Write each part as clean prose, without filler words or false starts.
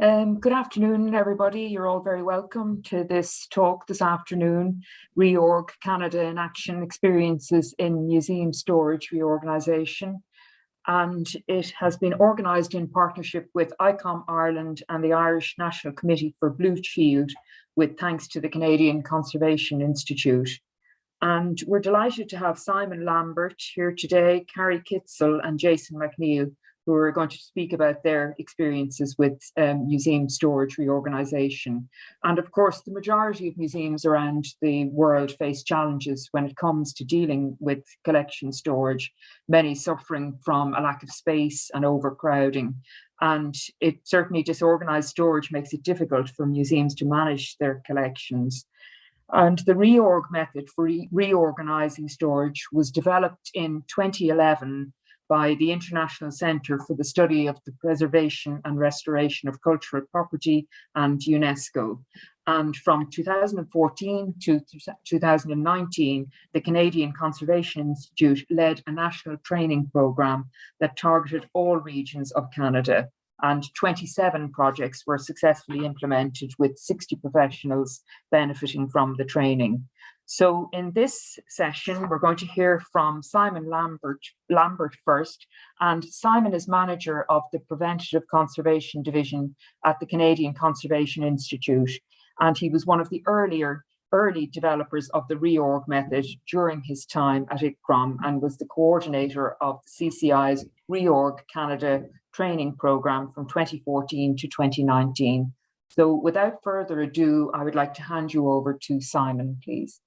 Good afternoon, everybody. You're all very welcome to this talk this afternoon, Reorg Canada in Action, Experiences in Museum Storage Reorganisation. And it has been organised in partnership with ICCROM Ireland and the Irish National Committee for Blue Shield, with thanks to the Canadian Conservation Institute. And we're delighted to have Simon Lambert here today, Carrie Kitzul and Jason MacNeil, who are going to speak about their experiences with museum storage reorganisation. And of course, the majority of museums around the world face challenges when it comes to dealing with collection storage, many suffering from a lack of space and overcrowding. And it certainly disorganised storage makes it difficult for museums to manage their collections. And the reorg method for reorganising storage was developed in 2011 by the International Centre for the Study of the Preservation and Restoration of Cultural Property and UNESCO. And from 2014 to 2019, the Canadian Conservation Institute led a national training programme that targeted all regions of Canada. And 27 projects were successfully implemented with 60 professionals benefiting from the training. So in this session, we're going to hear from Simon Lambert first, and Simon is manager of the Preventive Conservation Division at the Canadian Conservation Institute, and he was one of the early developers of the reorg method during his time at ICCROM and was the coordinator of the CCI's Reorg Canada training program from 2014 to 2019. So without further ado, I would like to hand you over to Simon, please.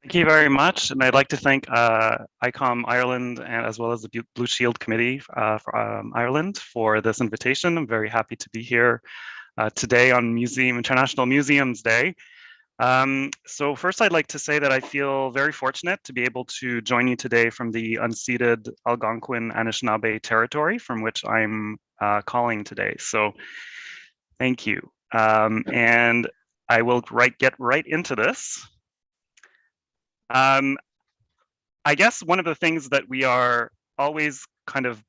Thank you very much, and I'd like to thank ICCROM Ireland and as well as the Blue Shield Committee for Ireland for this invitation. I'm very happy to be here today on International Museums Day. So first I'd like to say that I feel very fortunate to be able to join you today from the unceded Algonquin Anishinaabe territory from which I'm calling today. So thank you. And I will get right into this. I guess one of the things that we are always kind of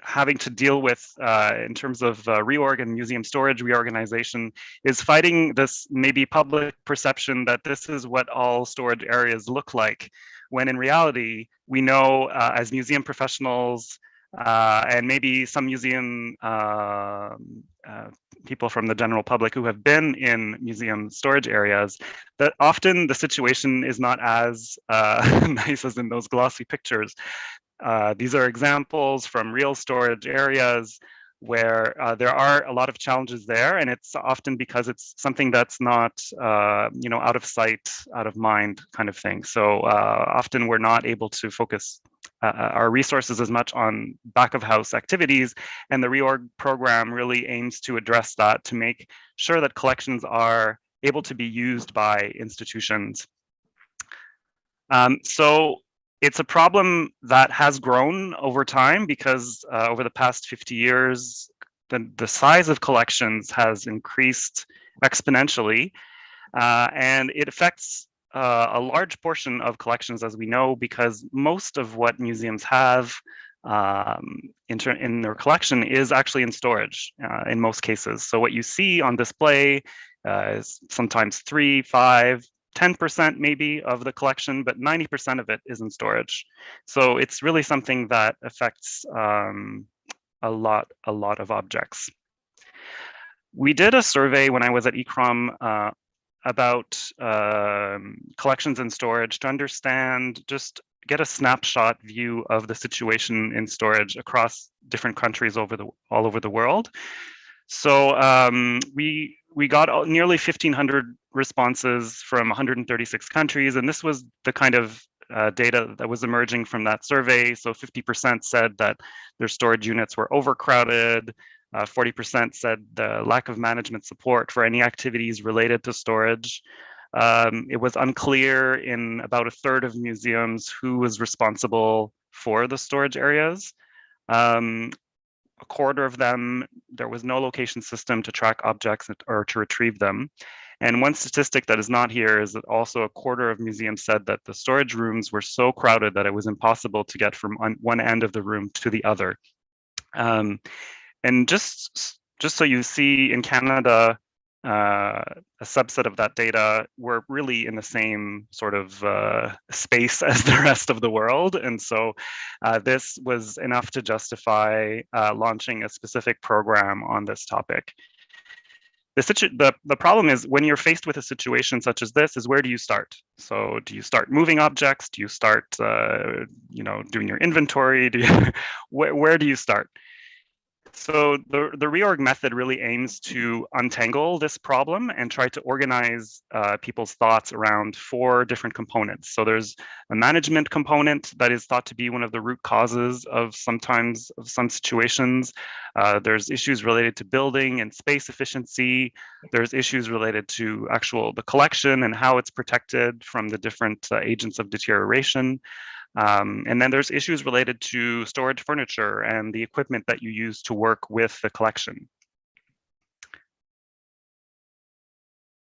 having to deal with in terms of reorg and museum storage reorganization is fighting this maybe public perception that this is what all storage areas look like, when in reality, we know as museum professionals and maybe some museum people from the general public who have been in museum storage areas, that often the situation is not as nice as in those glossy pictures. These are examples from real storage areas where there are a lot of challenges there, and it's often because it's something that's not, out of sight, out of mind kind of thing. So often we're not able to focus our resources as much on back of house activities, and the reorg program really aims to address that, to make sure that collections are able to be used by institutions. So it's a problem that has grown over time because over the past 50 years, the size of collections has increased exponentially, and it affects a large portion of collections, as we know, because most of what museums have in their collection is actually in storage in most cases. So what you see on display is sometimes 3, 5, 10% maybe of the collection, but 90% of it is in storage. So it's really something that affects a lot of objects. We did a survey when I was at ICCROM about collections and storage to understand, just get a snapshot view of the situation in storage across different countries all over the world. So we got nearly 1,500 responses from 136 countries, and this was the kind of data that was emerging from that survey. So 50% said that their storage units were overcrowded. 40% said the lack of management support for any activities related to storage. It was unclear in about a third of museums who was responsible for the storage areas. A quarter of them, there was no location system to track objects or to retrieve them. And one statistic that is not here is that also a quarter of museums said that the storage rooms were so crowded that it was impossible to get from one end of the room to the other. And just so you see, in Canada, a subset of that data, we're really in the same sort of space as the rest of the world. And so this was enough to justify launching a specific program on this topic. The problem is when you're faced with a situation such as this is, where do you start? So do you start moving objects? Do you start doing your inventory? Where do you start? So the reorg method really aims to untangle this problem and try to organize people's thoughts around 4 different components. So there's a management component that is thought to be one of the root causes of some situations. There's issues related to building and space efficiency. There's issues related to the collection and how it's protected from the different agents of deterioration. And then there's issues related to storage furniture and the equipment that you use to work with the collection.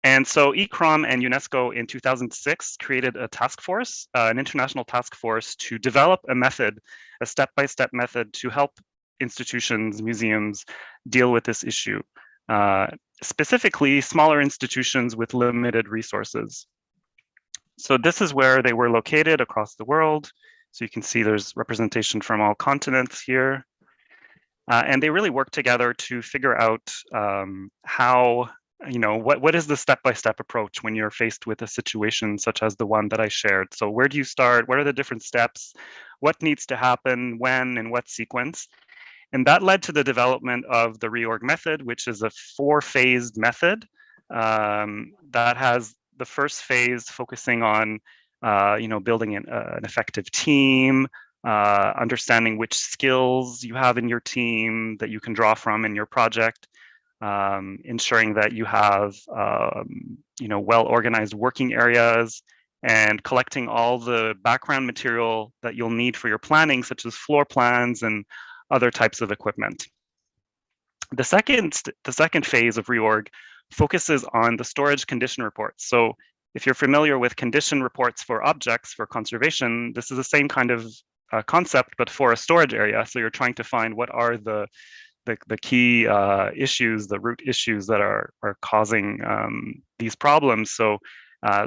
And so ICCROM and UNESCO in 2006 created a task force, an international task force, to develop a method, a step-by-step method to help institutions, museums deal with this issue, specifically smaller institutions with limited resources. So this is where they were located across the world. So you can see there's representation from all continents here. And they really work together to figure out how, what is the step-by-step approach when you're faced with a situation such as the one that I shared. So where do you start? What are the different steps? What needs to happen, when, and what sequence? And that led to the development of the reorg method, which is a 4-phased method that has the first phase focusing on, building an effective team, understanding which skills you have in your team that you can draw from in your project, ensuring that you have, well-organized working areas, and collecting all the background material that you'll need for your planning, such as floor plans and other types of equipment. The second phase of reorg focuses on the storage condition reports. So if you're familiar with condition reports for objects for conservation, this is the same kind of concept, but for a storage area. So you're trying to find what are the key issues, the root issues that are causing these problems. So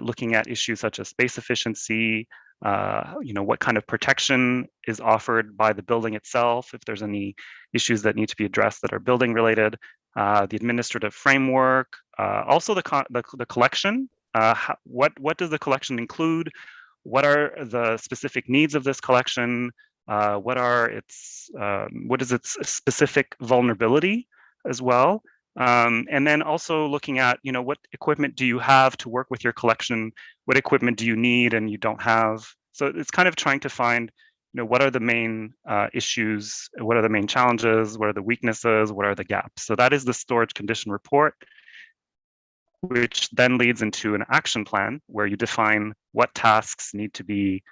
looking at issues such as space efficiency, what kind of protection is offered by the building itself, if there's any issues that need to be addressed that are building related, the administrative framework, also the collection. What does the collection include? What are the specific needs of this collection? What is its specific vulnerability as well? And then also looking at, what equipment do you have to work with your collection? What equipment do you need and you don't have? So it's kind of trying to find, what are the main issues? What are the main challenges? What are the weaknesses? What are the gaps? So that is the storage condition report, which then leads into an action plan where you define what tasks need to be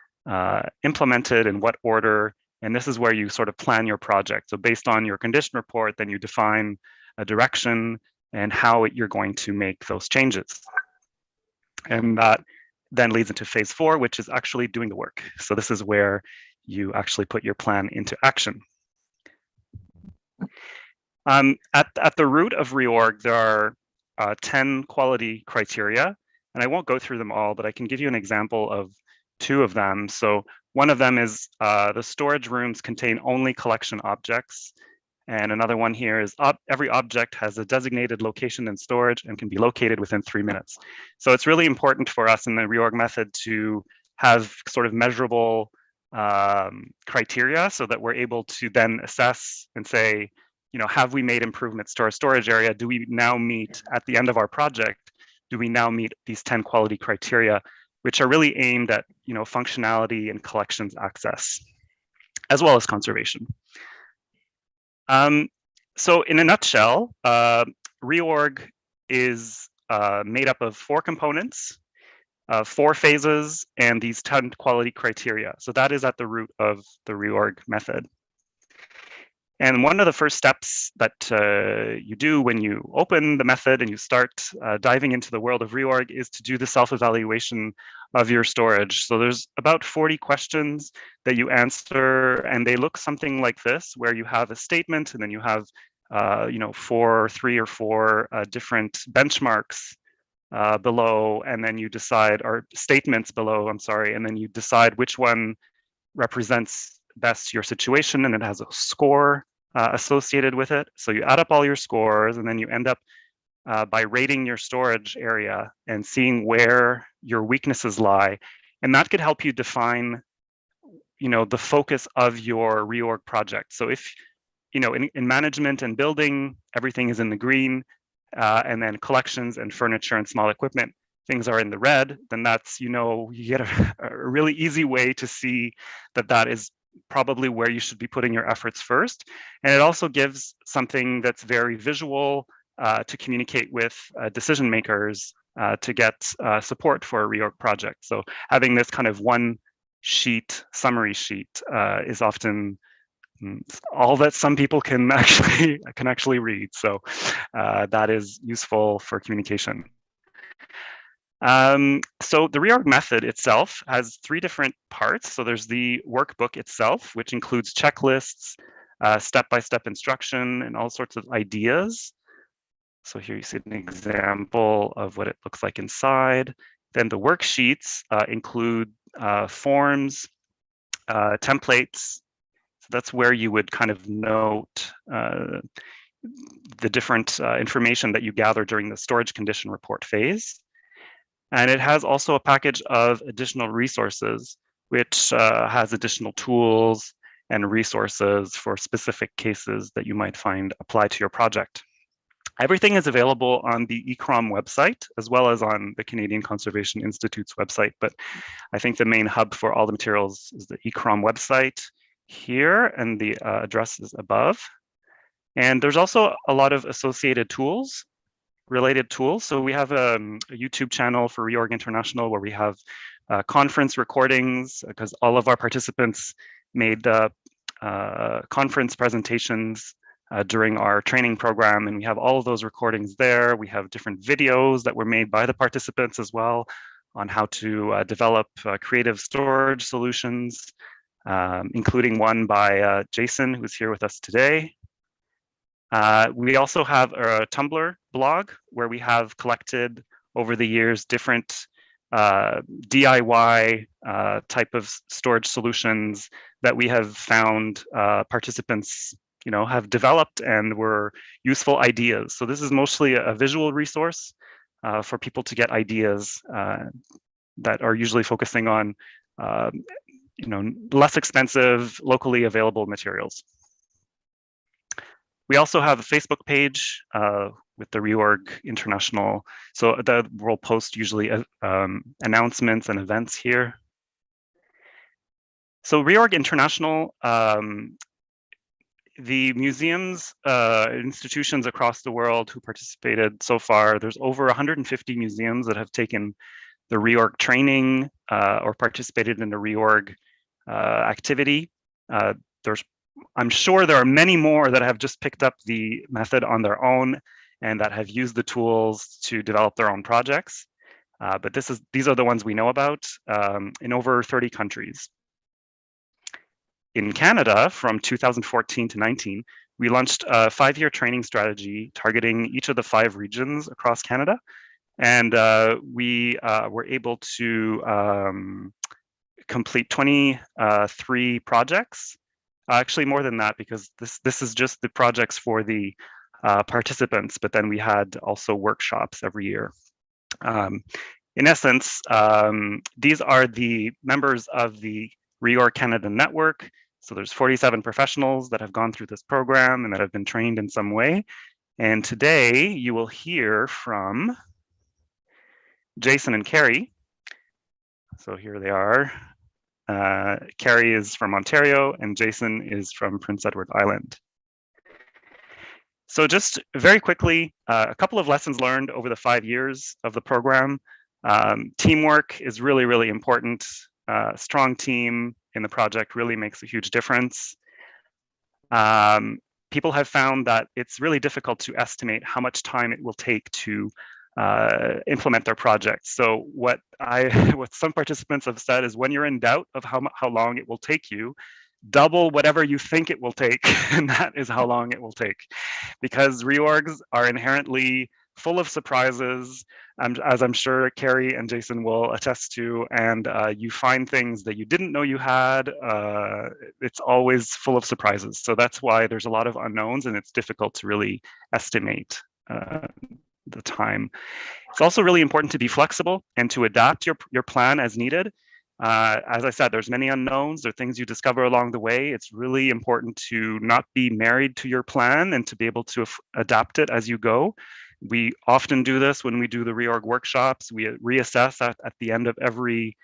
implemented in what order. And this is where you sort of plan your project. So based on your condition report, then you define a direction and how you're going to make those changes. And that then leads into phase 4, which is actually doing the work. So this is where you actually put your plan into action. At the root of reorg, there are 10 quality criteria, and I won't go through them all, but I can give you an example of 2 of them. So one of them is the storage rooms contain only collection objects. And another one here is every object has a designated location in storage and can be located within 3 minutes. So it's really important for us in the reorg method to have sort of measurable criteria so that we're able to then assess and say, have we made improvements to our storage area? Do we now meet, at the end of our project, do we now meet these 10 quality criteria, which are really aimed at, functionality and collections access, as well as conservation. So in a nutshell, reorg is made up of 4 components, 4 phases, and these 10 quality criteria. So that is at the root of the reorg method. And one of the first steps that you do when you open the method and you start diving into the world of reorg is to do the self-evaluation of your storage. So there's about 40 questions that you answer, and they look something like this, where you have a statement and then you have three or four different benchmarks below, and then you decide, or statements below, I'm sorry, and then you decide which one represents best your situation, and it has a score associated with it. So you add up all your scores, and then you end up by rating your storage area and seeing where your weaknesses lie. And that could help you define, the focus of your reorg project. So if, in management and building, everything is in the green, and then collections and furniture and small equipment, things are in the red, then that's, you get a really easy way to see that is probably where you should be putting your efforts first. And it also gives something that's very visual to communicate with decision makers to get support for a reorg project. So having this kind of one sheet, summary sheet, is often all that some people can actually read. So that is useful for communication. So the reorg method itself has three different parts. So there's the workbook itself, which includes checklists, step-by-step instruction, and all sorts of ideas. So here you see an example of what it looks like inside. Then the worksheets include forms, templates. So that's where you would kind of note the different information that you gather during the storage condition report phase. And it has also a package of additional resources, which has additional tools and resources for specific cases that you might find apply to your project. Everything is available on the ICCROM website, as well as on the Canadian Conservation Institute's website. But I think the main hub for all the materials is the ICCROM website here, and the address is above. And there's also a lot of associated tools, related tools. So we have a YouTube channel for Reorg International where we have conference recordings, because all of our participants made conference presentations during our training program, and we have all of those recordings there. We have different videos that were made by the participants as well on how to develop creative storage solutions, including one by Jason, who's here with us today. We also have a Tumblr blog where we have collected over the years different DIY type of storage solutions that we have found participants have developed and were useful ideas. So this is mostly a visual resource for people to get ideas that are usually focusing on less expensive, locally available materials. We also have a Facebook page with the Reorg International. So that we'll post usually announcements and events here. So Reorg International, the museums, institutions across the world who participated so far, there's over 150 museums that have taken the reorg training or participated in the reorg activity. I'm sure there are many more that have just picked up the method on their own and that have used the tools to develop their own projects. But these are the ones we know about in over 30 countries. In Canada, from 2014 to 19, we launched a 5-year training strategy targeting each of the 5 regions across Canada. And we were able to complete 23 projects. Actually, more than that, because this is just the projects for the participants, but then we had also workshops every year. In essence, these are the members of the Reorg Canada network. So there's 47 professionals that have gone through this program and that have been trained in some way. And today you will hear from Jason and Carrie. So here they are. Carrie is from Ontario and Jason is from Prince Edward Island. So just very quickly, a couple of lessons learned over the 5 years of the program. Teamwork is really, really important. A strong team in the project really makes a huge difference. people have found that it's really difficult to estimate how much time it will take to implement their projects. So what some participants have said is, when you're in doubt of how long it will take you, double whatever you think it will take, and that is how long it will take. Because reorgs are inherently full of surprises, as I'm sure Carrie and Jason will attest to, and you find things that you didn't know you had. It's always full of surprises. So that's why there's a lot of unknowns, and it's difficult to really estimate the time. It's also really important to be flexible and to adapt your plan as needed. As I said, there's many unknowns. There are things you discover along the way. It's really important to not be married to your plan and to be able to adapt it as you go. We often do this when we do the reorg workshops. We reassess at the end of every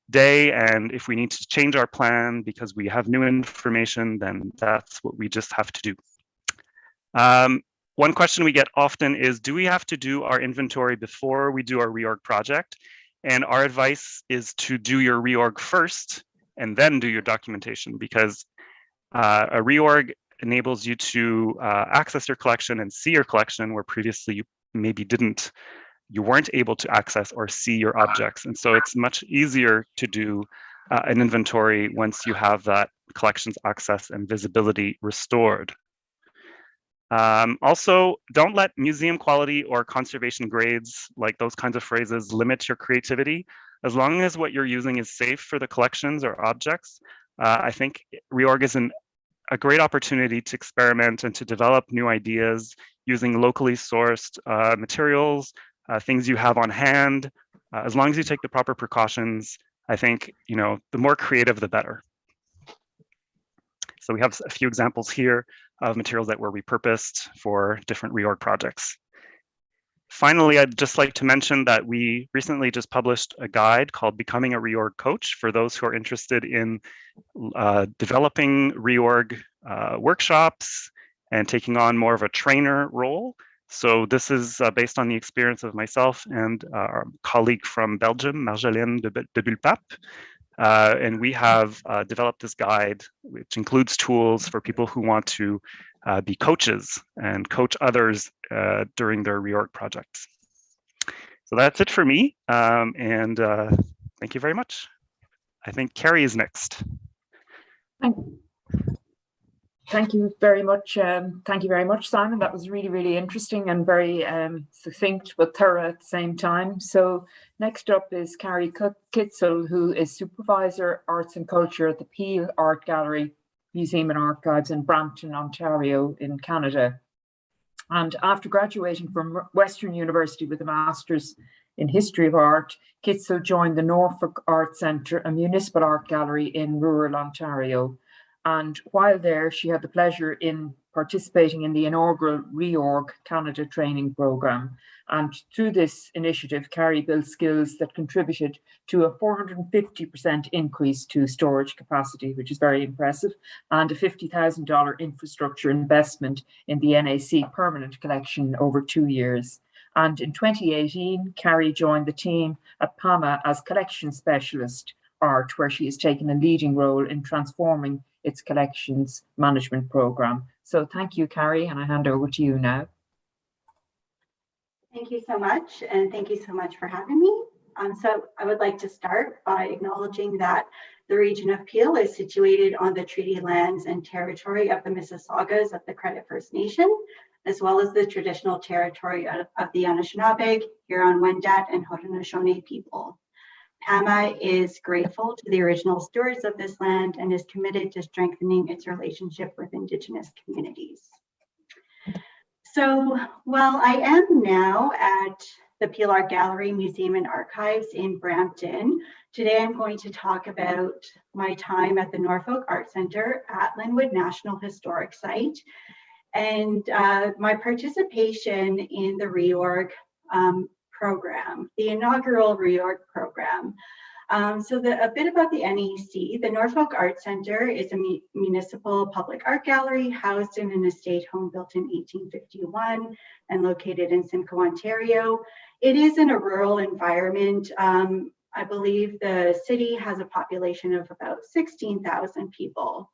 day, and if we need to change our plan because we have new information, then that's what we just have to do. One question we get often is, do we have to do our inventory before we do our reorg project? And our advice is to do your reorg first and then do your documentation, because a reorg enables you to access your collection and see your collection where previously you maybe you weren't able to access or see your objects. And so it's much easier to do an inventory once you have that collections access and visibility restored. Also, don't let museum quality or conservation grades, like those kinds of phrases, limit your creativity. As long as what you're using is safe for the collections or objects, I think reorg is a great opportunity to experiment and to develop new ideas using locally sourced materials, things you have on hand. As long as you take the proper precautions, I think, the more creative, the better. So we have a few examples here of materials that were repurposed for different reorg projects. Finally, I'd just like to mention that we recently just published a guide called Becoming a Reorg Coach for those who are interested in developing reorg workshops and taking on more of a trainer role. So this is based on the experience of myself and our colleague from Belgium, Marjolaine de Bulpap. And we have developed this guide, which includes tools for people who want to be coaches and coach others during their reorg projects. So that's it for me. And thank you very much. I think Carrie is next. Thank you very much. Thank you very much, Simon. That was really, really interesting and very succinct but thorough at the same time. So next up is Carrie Kitzul, who is Supervisor, Arts and Culture at the Peel Art Gallery, Museum and Archives in Brampton, Ontario in Canada. And after graduating from Western University with a Master's in History of Art, Kitzul joined the Norfolk Art Centre, a municipal art gallery in rural Ontario. And while there, she had the pleasure in participating in the inaugural Reorg Canada training programme. And through this initiative, Carrie built skills that contributed to a 450% increase to storage capacity, which is very impressive, and a $50,000 infrastructure investment in the NAC permanent collection over 2 years. And in 2018, Carrie joined the team at PAMA as collection specialist art, where she has taken a leading role in transforming its collections management program. So thank you, Carrie, and I hand over to you now. Thank you so much, and thank you so much for having me. So I would like to start by acknowledging that the region of Peel is situated on the treaty lands and territory of the Mississaugas of the Credit First Nation, as well as the traditional territory of the Anishinaabe, Huron-Wendat, and Haudenosaunee people. PAMA is grateful to the original stewards of this land and is committed to strengthening its relationship with Indigenous communities. So while I am now at the Peel Art Gallery, Museum and Archives in Brampton, today I'm going to talk about my time at the Norfolk Art Centre at Linwood National Historic Site and my participation in the reorg program, the inaugural reorg program. So a bit about the NEC. The Norfolk Art Centre is a municipal public art gallery housed in an estate home built in 1851 and located in Simcoe, Ontario. It is in a rural environment. I believe the city has a population of about 16,000 people.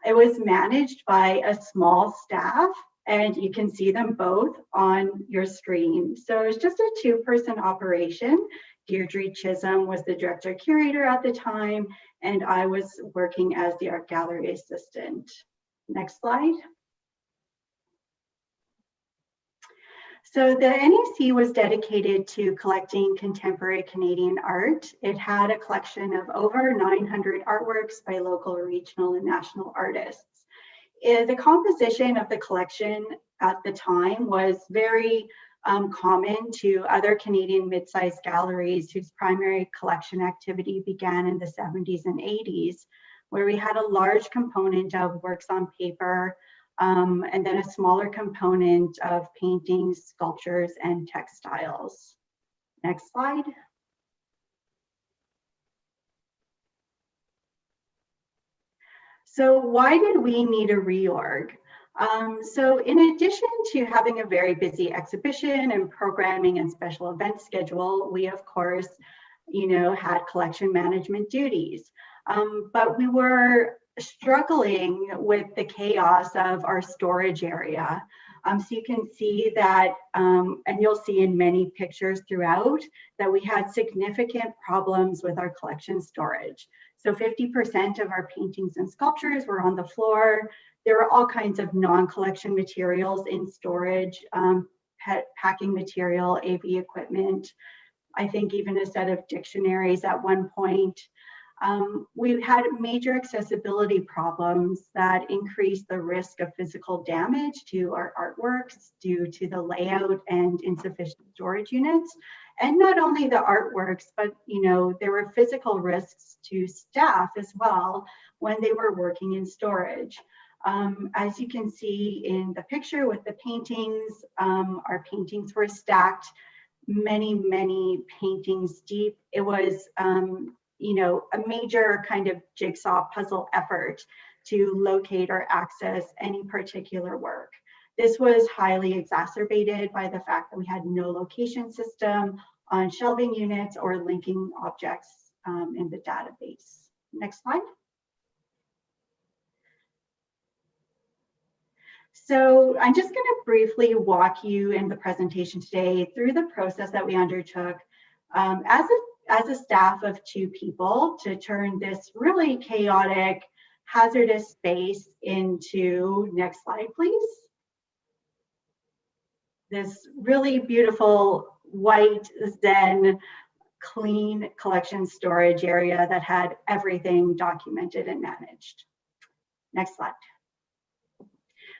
It was managed by a small staff, and you can see them both on your screen. So it's just a two-person operation. Deirdre Chisholm was the director curator at the time, and I was working as the art gallery assistant. Next slide. So the NEC was dedicated to collecting contemporary Canadian art. It had a collection of over 900 artworks by local, regional, and national artists. The composition of the collection at the time was very common to other Canadian mid-sized galleries whose primary collection activity began in the 70s and 80s, where we had a large component of works on paper, and then a smaller component of paintings, sculptures, and textiles. Next slide. So why did we need a reorg? So in addition to having a very busy exhibition and programming and special event schedule, we of course, had collection management duties. But we were struggling with the chaos of our storage area. So you can see that, and you'll see in many pictures throughout, that we had significant problems with our collection storage. So 50% of our paintings and sculptures were on the floor. There were all kinds of non-collection materials in storage, packing material, AV equipment, I think even a set of dictionaries at one point. We had major accessibility problems that increased the risk of physical damage to our artworks due to the layout and insufficient storage units. And not only the artworks, but there were physical risks to staff as well when they were working in storage. As you can see in the picture with the paintings, our paintings were stacked many paintings deep. It was a major kind of jigsaw puzzle effort to locate or access any particular work. This was highly exacerbated by the fact that we had no location system on shelving units or linking objects in the database. Next slide. So I'm just going to briefly walk you in the presentation today through the process that we undertook as a staff of 2 people to turn this really chaotic, hazardous space into, next slide please, this really beautiful white zen clean collection storage area that had everything documented and managed. Next slide.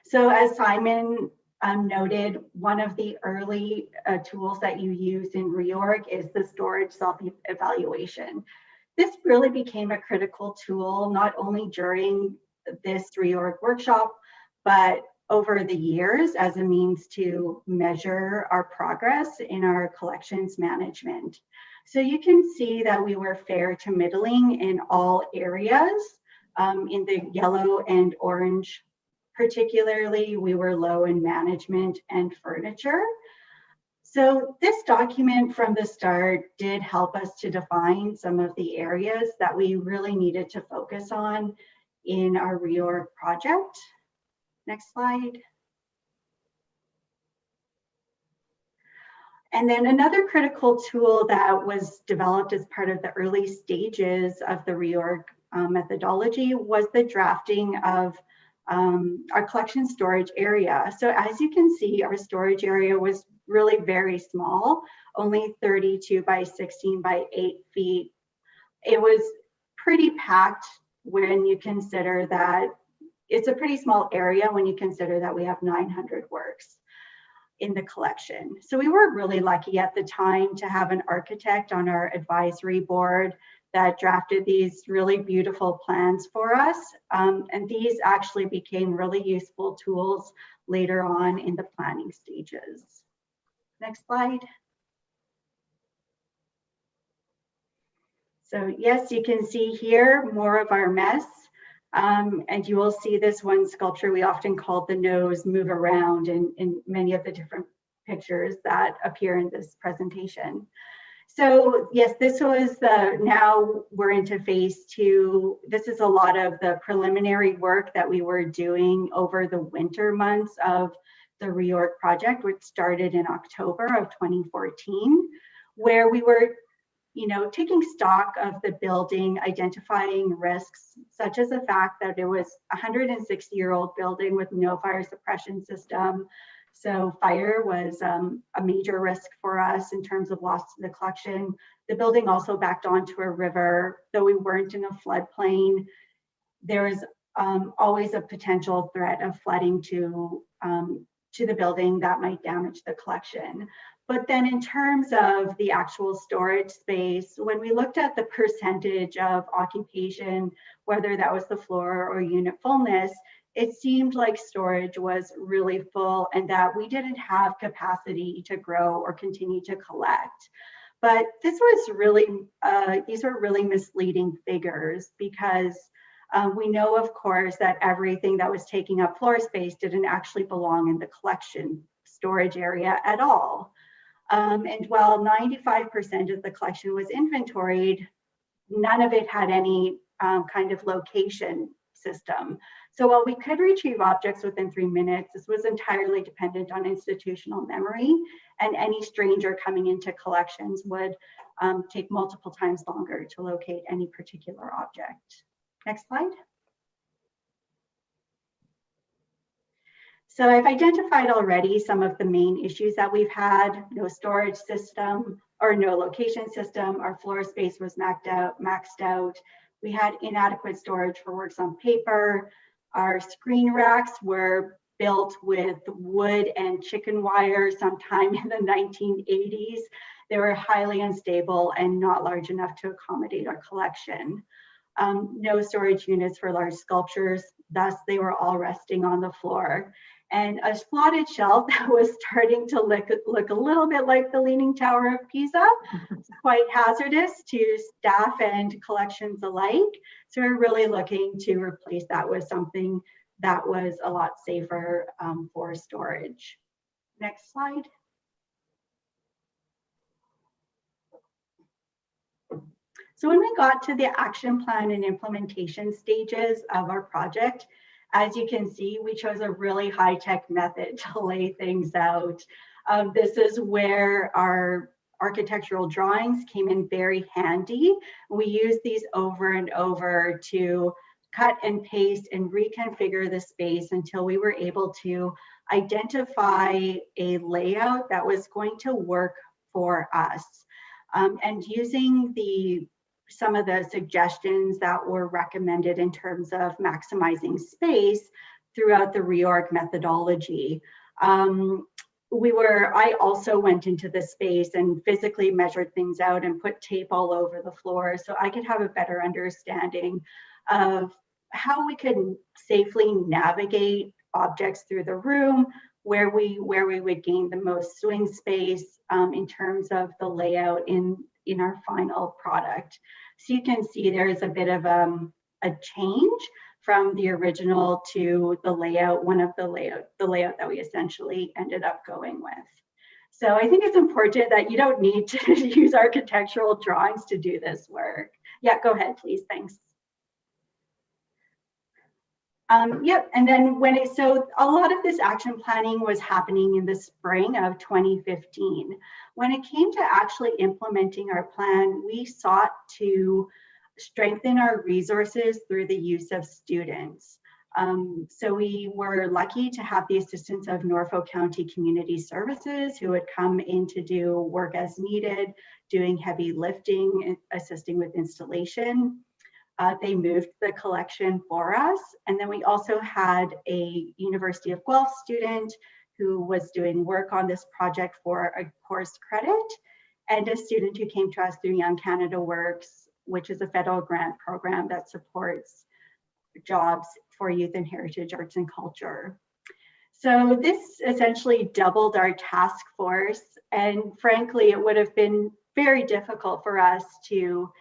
So as Simon noted, one of the early tools that you use in reorg is the storage self-evaluation. This really became a critical tool, not only during this reorg workshop, but over the years as a means to measure our progress in our collections management. So you can see that we were fair to middling in all areas. In the yellow and orange particularly, we were low in management and furniture. So this document from the start did help us to define some of the areas that we really needed to focus on in our reorg project. Next slide. And then another critical tool that was developed as part of the early stages of the reorg methodology was the drafting of our collection storage area. So as you can see, our storage area was really very small, only 32 by 16 by 8 feet. It was pretty packed when you consider that it's a pretty small area when you consider that we have 900 works in the collection. So we were really lucky at the time to have an architect on our advisory board that drafted these really beautiful plans for us. And these actually became really useful tools later on in the planning stages. Next slide. So yes, you can see here more of our mess. And you will see this one sculpture we often called the nose move around in many of the different pictures that appear in this presentation. So yes, this was now we're into phase 2. This is a lot of the preliminary work that we were doing over the winter months of the reorg project, which started in October of 2014, where we were, taking stock of the building, identifying risks, such as the fact that it was a 160-year-old building with no fire suppression system. So fire was a major risk for us in terms of loss to the collection. The building also backed onto a river. Though we weren't in a floodplain, there was always a potential threat of flooding to the building that might damage the collection. But then in terms of the actual storage space, when we looked at the percentage of occupation, whether that was the floor or unit fullness, it seemed like storage was really full and that we didn't have capacity to grow or continue to collect. But this was really, these were really misleading figures, because we know, of course, that everything that was taking up floor space didn't actually belong in the collection storage area at all. And while 95% of the collection was inventoried, none of it had any kind of location system. So while we could retrieve objects within 3 minutes, this was entirely dependent on institutional memory, and any stranger coming into collections would take multiple times longer to locate any particular object. Next slide. So I've identified already some of the main issues that we've had: no storage system or no location system. Our floor space was maxed out. We had inadequate storage for works on paper. Our screen racks were built with wood and chicken wire sometime in the 1980s. They were highly unstable and not large enough to accommodate our collection. No storage units for large sculptures, thus they were all resting on the floor. And a slotted shelf that was starting to look a little bit like the Leaning Tower of Pisa. It's quite hazardous to staff and collections alike. So we're really looking to replace that with something that was a lot safer for storage. Next slide. So when we got to the action plan and implementation stages of our project, as you can see, we chose a really high-tech method to lay things out. This is where our architectural drawings came in very handy. We used these over and over to cut and paste and reconfigure the space until we were able to identify a layout that was going to work for us. And using some of the suggestions that were recommended in terms of maximizing space throughout the reorg methodology. I also went into the space and physically measured things out and put tape all over the floor so I could have a better understanding of how we could safely navigate objects through the room, where we would gain the most swing space in terms of the layout in our final product. So you can see there's a bit of a change from the original to the layout, the layout that we essentially ended up going with. So I think it's important that you don't need to use architectural drawings to do this work. Yeah, go ahead, please, thanks. Yep, and then so a lot of this action planning was happening in the spring of 2015. When it came to actually implementing our plan, we sought to strengthen our resources through the use of students. So we were lucky to have the assistance of Norfolk County Community Services, who would come in to do work as needed, doing heavy lifting, assisting with installation. They moved the collection for us. And then we also had a University of Guelph student who was doing work on this project for a course credit, and a student who came to us through Young Canada Works, which is a federal grant program that supports jobs for youth and heritage arts and culture. So this essentially doubled our task force. And frankly, it would have been very difficult for us to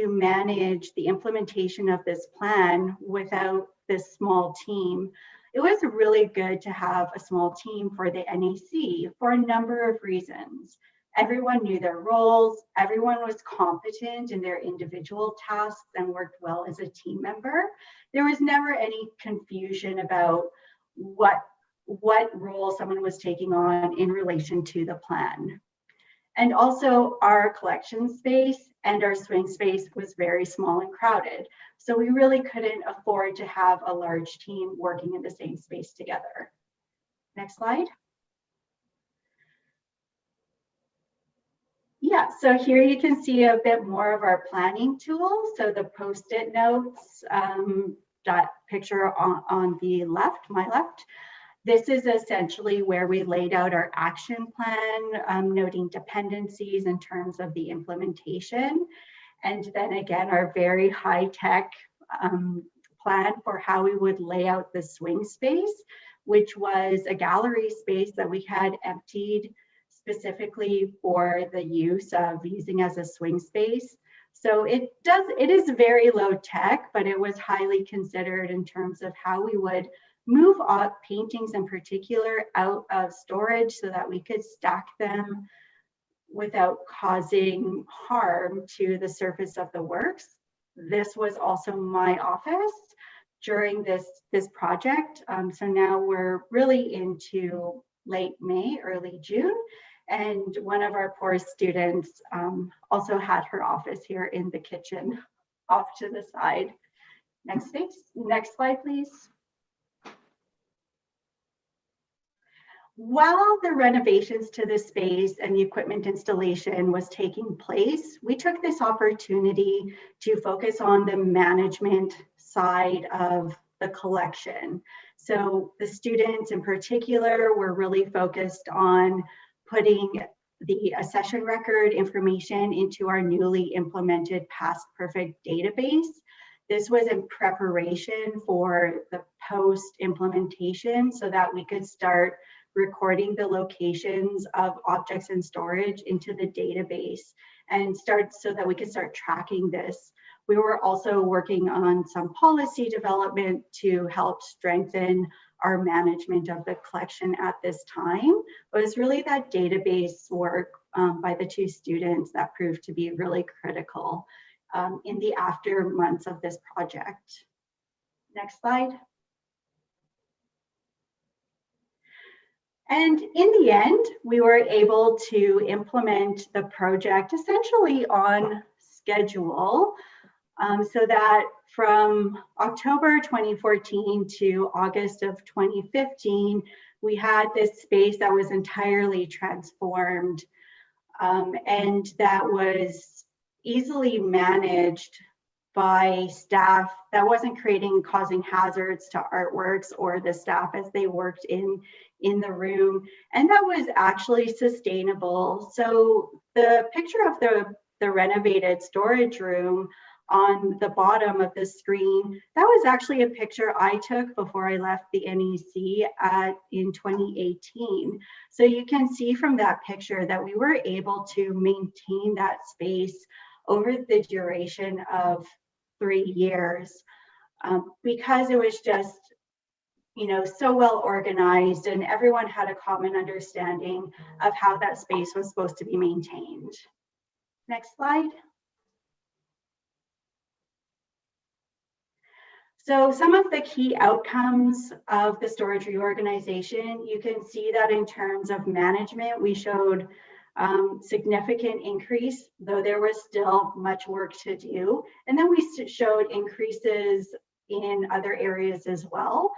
manage the implementation of this plan without this small team. It was really good to have a small team for the NAC for a number of reasons. Everyone knew their roles, everyone was competent in their individual tasks and worked well as a team member. There was never any confusion about what role someone was taking on in relation to the plan. And also our collection space and our swing space was very small and crowded. So we really couldn't afford to have a large team working in the same space together. Next slide. Yeah, so here you can see a bit more of our planning tools. So the Post-it notes, that picture on the left, my left. This is essentially where we laid out our action plan, noting dependencies in terms of the implementation. And then again, our very high-tech plan for how we would lay out the swing space, which was a gallery space that we had emptied specifically for the use of using as a swing space. So it is very low tech, but it was highly considered in terms of how we would move paintings in particular out of storage so that we could stack them without causing harm to the surface of the works. This was also my office during this project. So now we're really into late May, early June. And one of our poor students also had her office here in the kitchen off to the side. Next slide, please. While the renovations to the space and the equipment installation was taking place, we took this opportunity to focus on the management side of the collection. So the students in particular were really focused on putting the accession record information into our newly implemented Past Perfect database. This was in preparation for the post implementation so that we could start recording the locations of objects in storage into the database and so that we could start tracking this. We were also working on some policy development to help strengthen our management of the collection at this time. But it's really that database work by the two students that proved to be really critical in the after months of this project. Next slide. And in the end, we were able to implement the project essentially on schedule, so that from October 2014 to August of 2015, we had this space that was entirely transformed and that was easily managed by staff that wasn't causing hazards to artworks or the staff as they worked in the room, and that was actually sustainable. So the picture of the renovated storage room on the bottom of the screen, that was actually a picture I took before I left the NEC in 2018. So you can see from that picture that we were able to maintain that space over the duration of 3 years because it was just, so well organized and everyone had a common understanding of how that space was supposed to be maintained. Next slide. So some of the key outcomes of the storage reorganization, you can see that in terms of management, we showed significant increase, though there was still much work to do. And then we showed increases in other areas as well.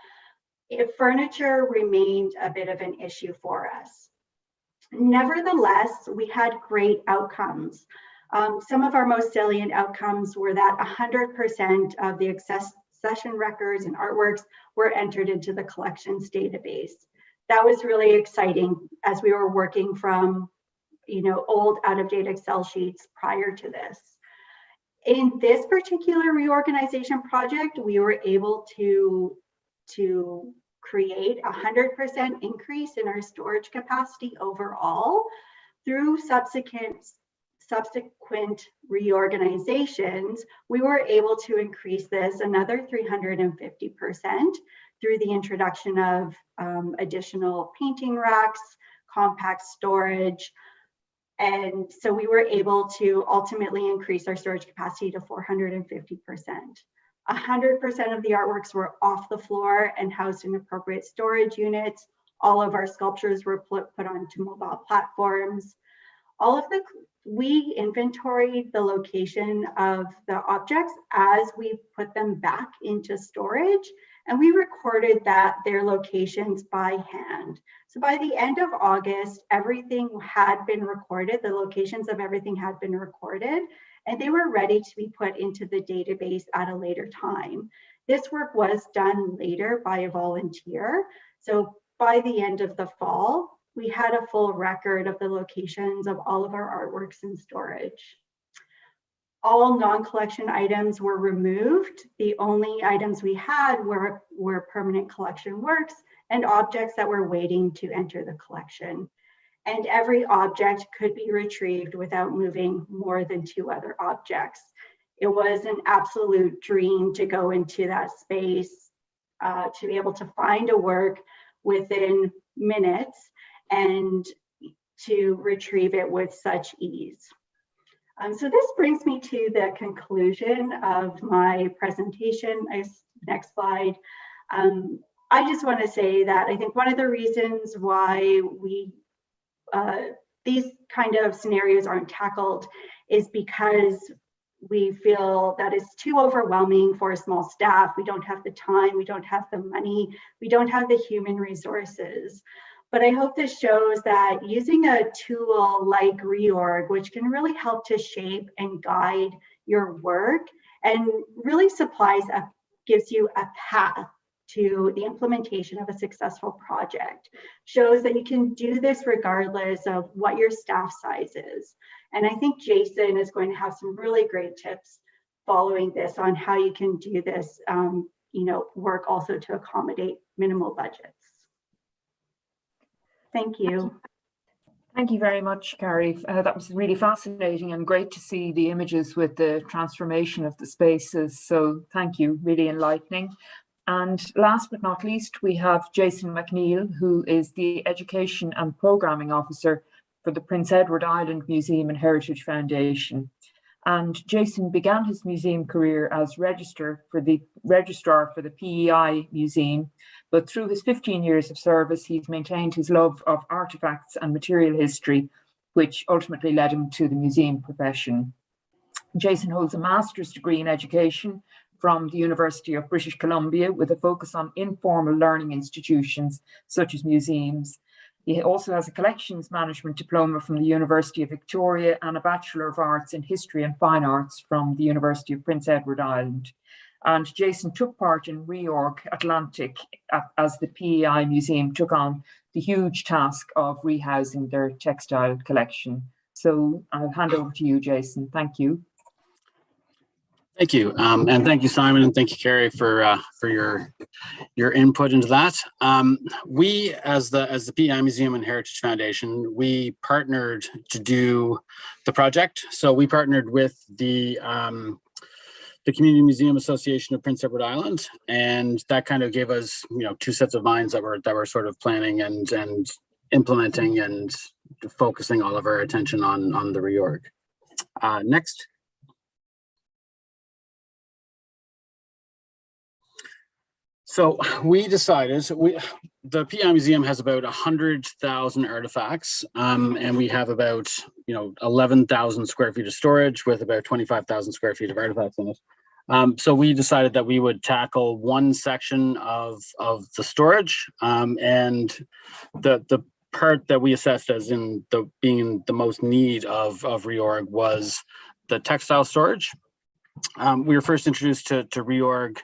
Furniture remained a bit of an issue for us. Nevertheless, we had great outcomes. Some of our most salient outcomes were that 100% of the accession records and artworks were entered into the collections database. That was really exciting as we were working from old out-of-date Excel sheets prior to this. In this particular reorganization project, we were able to create 100% increase in our storage capacity overall through subsequent reorganizations. We were able to increase this another 350% through the introduction of additional painting racks, compact storage, And so we were able to ultimately increase our storage capacity to 450%. 100% of the artworks were off the floor and housed in appropriate storage units. All of our sculptures were put onto mobile platforms. We inventoried the location of the objects as we put them back into storage, and we recorded their locations by hand. So by the end of August, everything had been recorded, the locations of everything had been recorded, and they were ready to be put into the database at a later time. This work was done later by a volunteer. So by the end of the fall, we had a full record of the locations of all of our artworks in storage. All non-collection items were removed. The only items we had were permanent collection works and objects that were waiting to enter the collection. And every object could be retrieved without moving more than 2 other objects. It was an absolute dream to go into that space, to be able to find a work within minutes and to retrieve it with such ease. So this brings me to the conclusion of my presentation. Next slide. I just want to say that I think one of the reasons why these kind of scenarios aren't tackled is because we feel that it's too overwhelming for a small staff. We don't have the time, we don't have the money, we don't have the human resources. But I hope this shows that using a tool like Reorg, which can really help to shape and guide your work and really gives you a path to the implementation of a successful project, shows that you can do this regardless of what your staff size is. And I think Jason is going to have some really great tips following this on how you can do this work also to accommodate minimal budgets. Thank you. Thank you very much, Carrie. That was really fascinating and great to see the images with the transformation of the spaces. So thank you, really enlightening. And last but not least, we have Jason MacNeil, who is the Education and Programming Officer for the Prince Edward Island Museum and Heritage Foundation. And Jason began his museum career as registrar for the PEI Museum, but through his 15 years of service, he's maintained his love of artifacts and material history, which ultimately led him to the museum profession. Jason holds a master's degree in education from the University of British Columbia with a focus on informal learning institutions such as museums. He also has a collections management diploma from the University of Victoria and a Bachelor of Arts in History and Fine Arts from the University of Prince Edward Island. And Jason took part in Reorg Atlantic as the PEI Museum took on the huge task of rehousing their textile collection. So I'll hand over to you, Jason. Thank you. Thank you, and thank you, Simon, and thank you, Carrie, for your input into that. We, as the PEI Museum and Heritage Foundation, we partnered to do the project. So we partnered with the Community Museum Association of Prince Edward Island, and that kind of gave us, 2 sets of minds that were sort of planning and implementing and focusing all of our attention on the reorg. Next. So we decided, the PEI Museum has about 100,000 artifacts, and we have about 11,000 square feet of storage with about 25,000 square feet of artifacts in it. So we decided that we would tackle one section of the storage, and the part that we assessed as being in the most need of reorg was the textile storage. We were first introduced to reorg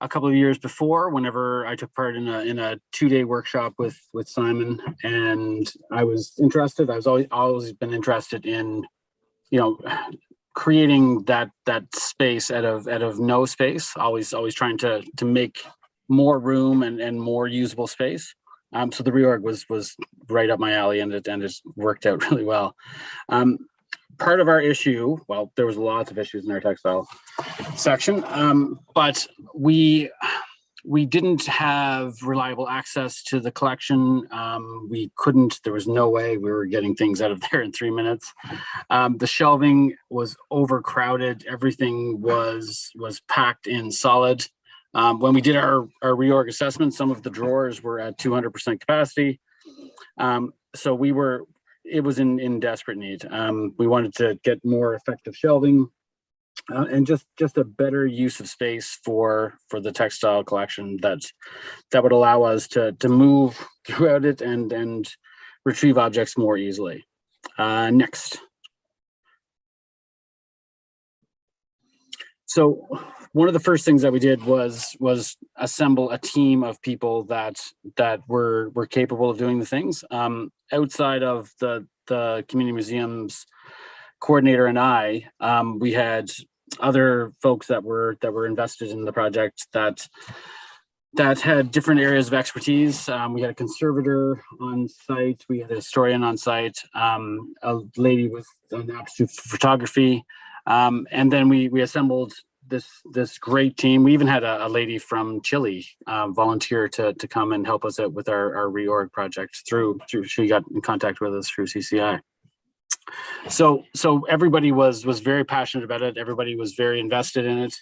a couple of years before, whenever I took part in a 2-day workshop with Simon, and I was interested. I was always been interested in, creating that space out of no space. Always trying to make more room and more usable space. So the reorg was right up my alley, and it worked out really well. Part of our issue, well, there was lots of issues in our textile section, but we we didn't have reliable access to the collection. We couldn't, there was no way we were getting things out of there in 3 minutes. The shelving was overcrowded. Everything was packed in solid. When we did our reorg assessment, some of the drawers were at 200% capacity. So it was in desperate need. We wanted to get more effective shelving. And just a better use of space for the textile collection that would allow us to move throughout it and retrieve objects more easily. Next. So one of the first things that we did was assemble a team of people that were capable of doing the things. Outside of the community museums coordinator and I, we had other folks that were invested in the project that had different areas of expertise. We had a conservator on site, we had a historian on site, a lady with an aptitude for photography, and then we assembled this great team. We even had a lady from Chile volunteer to come and help us out with our reorg project through she got in contact with us through CCI. So everybody was very passionate about it. Everybody was very invested in it,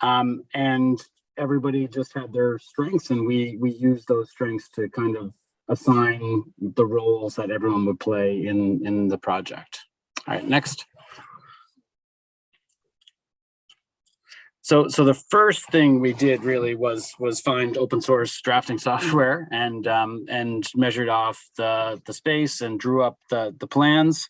and everybody just had their strengths, and we used those strengths to kind of assign the roles that everyone would play in the project. All right, next. So the first thing we did really was find open source drafting software and measured off the space and drew up the plans.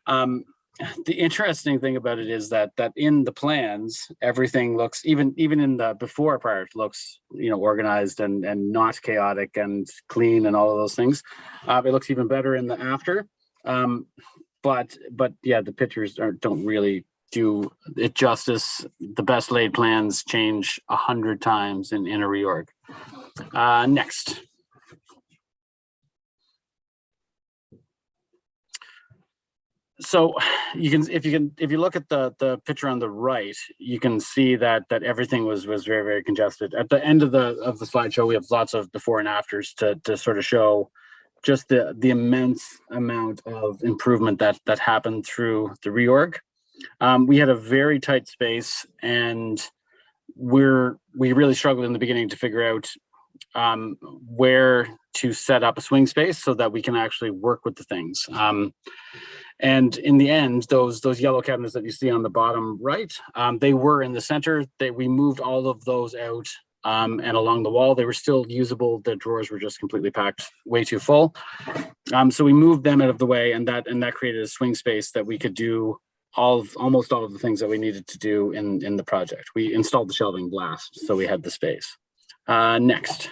The interesting thing about it is that in the plans, everything looks, even in the before part, looks, organized and not chaotic and clean and all of those things. It looks even better in the after. But yeah, the pictures don't really do it justice. The best laid plans change 100 times in a reorg. Next. So if you look at the picture on the right, you can see that everything was very, very congested. At the end of the slideshow, we have lots of before and afters to sort of show just the immense amount of improvement that happened through the reorg. We had a very tight space, and we really struggled in the beginning to figure out where to set up a swing space so that we can actually work with the things. And in the end, those yellow cabinets that you see on the bottom right, they were in the center. We moved all of those out and along the wall. They were still usable. The drawers were just completely packed way too full. So we moved them out of the way, and that created a swing space that we could do almost all of the things that we needed to do in the project. We installed the shelving last, so we had the space. Next.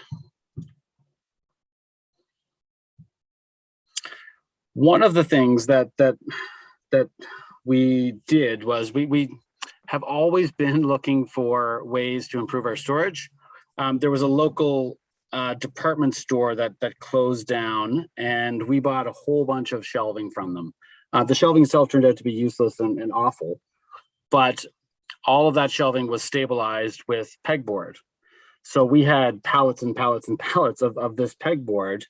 One of the things that we did was we have always been looking for ways to improve our storage. There was a local department store that closed down, and we bought a whole bunch of shelving from them. The shelving itself turned out to be useless and awful, but all of that shelving was stabilized with pegboard. So we had pallets and pallets and pallets of this pegboard,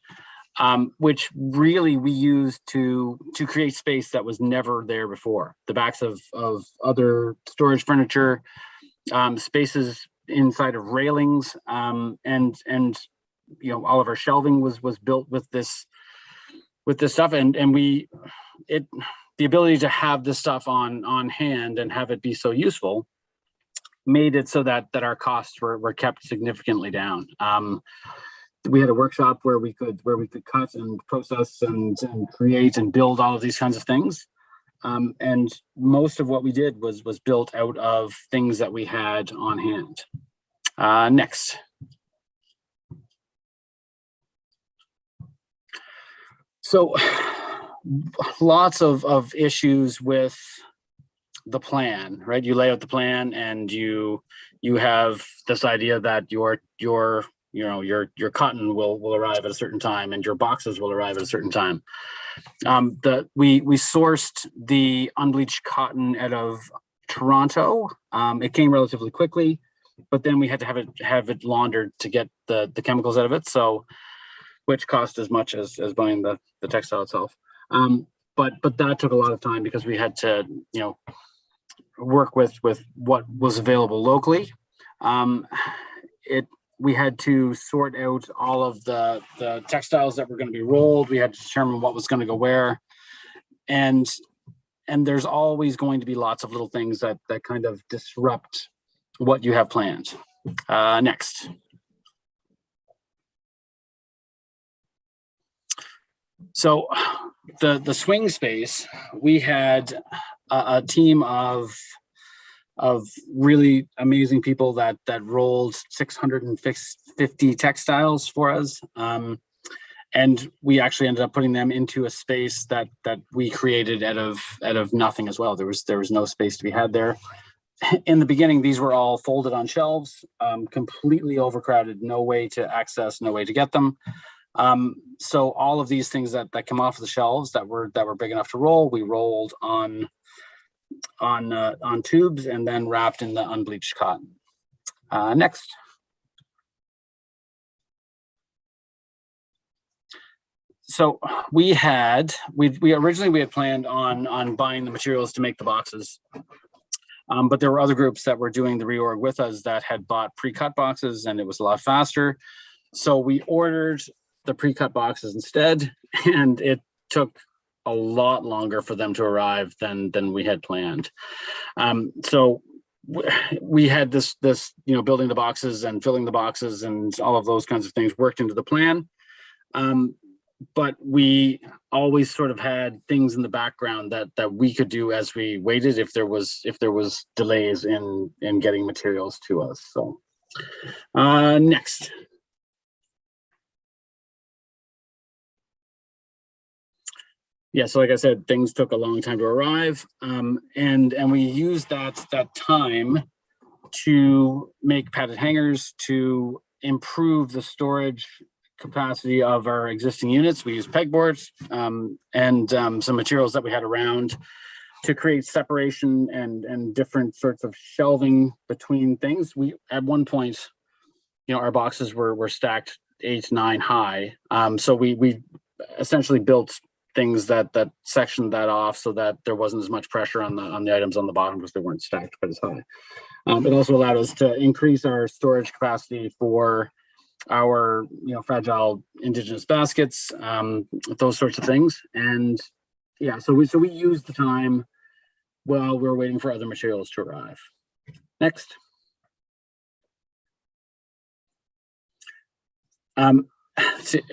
which really we used to create space that was never there before. The backs of other storage furniture, spaces inside of railings, and all of our shelving was built with this stuff, and the ability to have this stuff on hand and have it be so useful made it so that our costs were kept significantly down. We had a workshop where we could cut and process and create and build all of these kinds of things. And most of what we did was built out of things that we had on hand. Next. So lots of issues with the plan, right? You lay out the plan and you have this idea that your cotton will arrive at a certain time and your boxes will arrive at a certain time. We sourced the unbleached cotton out of Toronto. It came relatively quickly. but then we had to have it laundered to get the chemicals out of it. So, which cost as much as buying the textile itself. But that took a lot of time because we had to, work with what was available locally. We had to sort out all of the textiles that were going to be rolled. We had to determine what was going to go where. And there's always going to be lots of little things that kind of disrupt what you have planned. Next. So the swing space, we had a team of really amazing people that rolled 650 textiles for us. And we actually ended up putting them into a space that we created out of nothing as well. There was no space to be had there. In the beginning, these were all folded on shelves, completely overcrowded, no way to access, no way to get them. So all of these things that come off the shelves that were big enough to roll, we rolled on tubes and then wrapped in the unbleached cotton. Next. So we originally had planned on buying the materials to make the boxes. But there were other groups that were doing the reorg with us that had bought pre-cut boxes, and it was a lot faster. So we ordered the pre-cut boxes instead, and it took a lot longer for them to arrive than we had planned. So we had this building the boxes and filling the boxes and all of those kinds of things worked into the plan. But we always sort of had things in the background that we could do as we waited if there was delays in getting materials to us. So next. Yeah, so like I said, things took a long time to arrive, and we used that time to make padded hangers to improve the storage capacity of our existing units. We used pegboards and some materials that we had around to create separation and different sorts of shelving between things. We at one point, our boxes were stacked 8 to 9 high, so we essentially built things that sectioned that off so that there wasn't as much pressure on the items on the bottom because they weren't stacked quite as high. It also allowed us to increase our storage capacity for our fragile indigenous baskets, those sorts of things. And yeah, so we used the time while we were waiting for other materials to arrive. Next.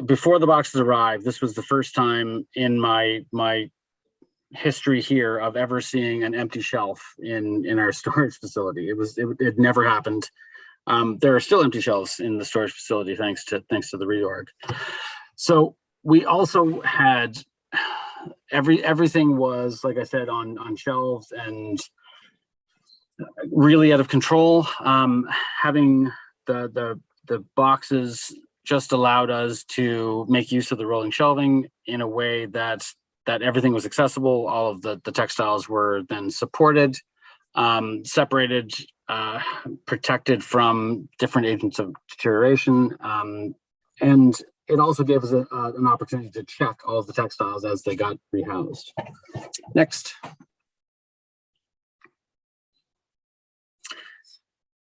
Before the boxes arrived, this was the first time in my history here of ever seeing an empty shelf in our storage facility. It never happened. There are still empty shelves in the storage facility thanks to the reorg. So we also had everything was, like I said, on shelves and really out of control. Having the boxes just allowed us to make use of the rolling shelving in a way that everything was accessible. All of the textiles were then supported, separated, protected from different agents of deterioration. And it also gave us an opportunity to check all of the textiles as they got rehoused. Next.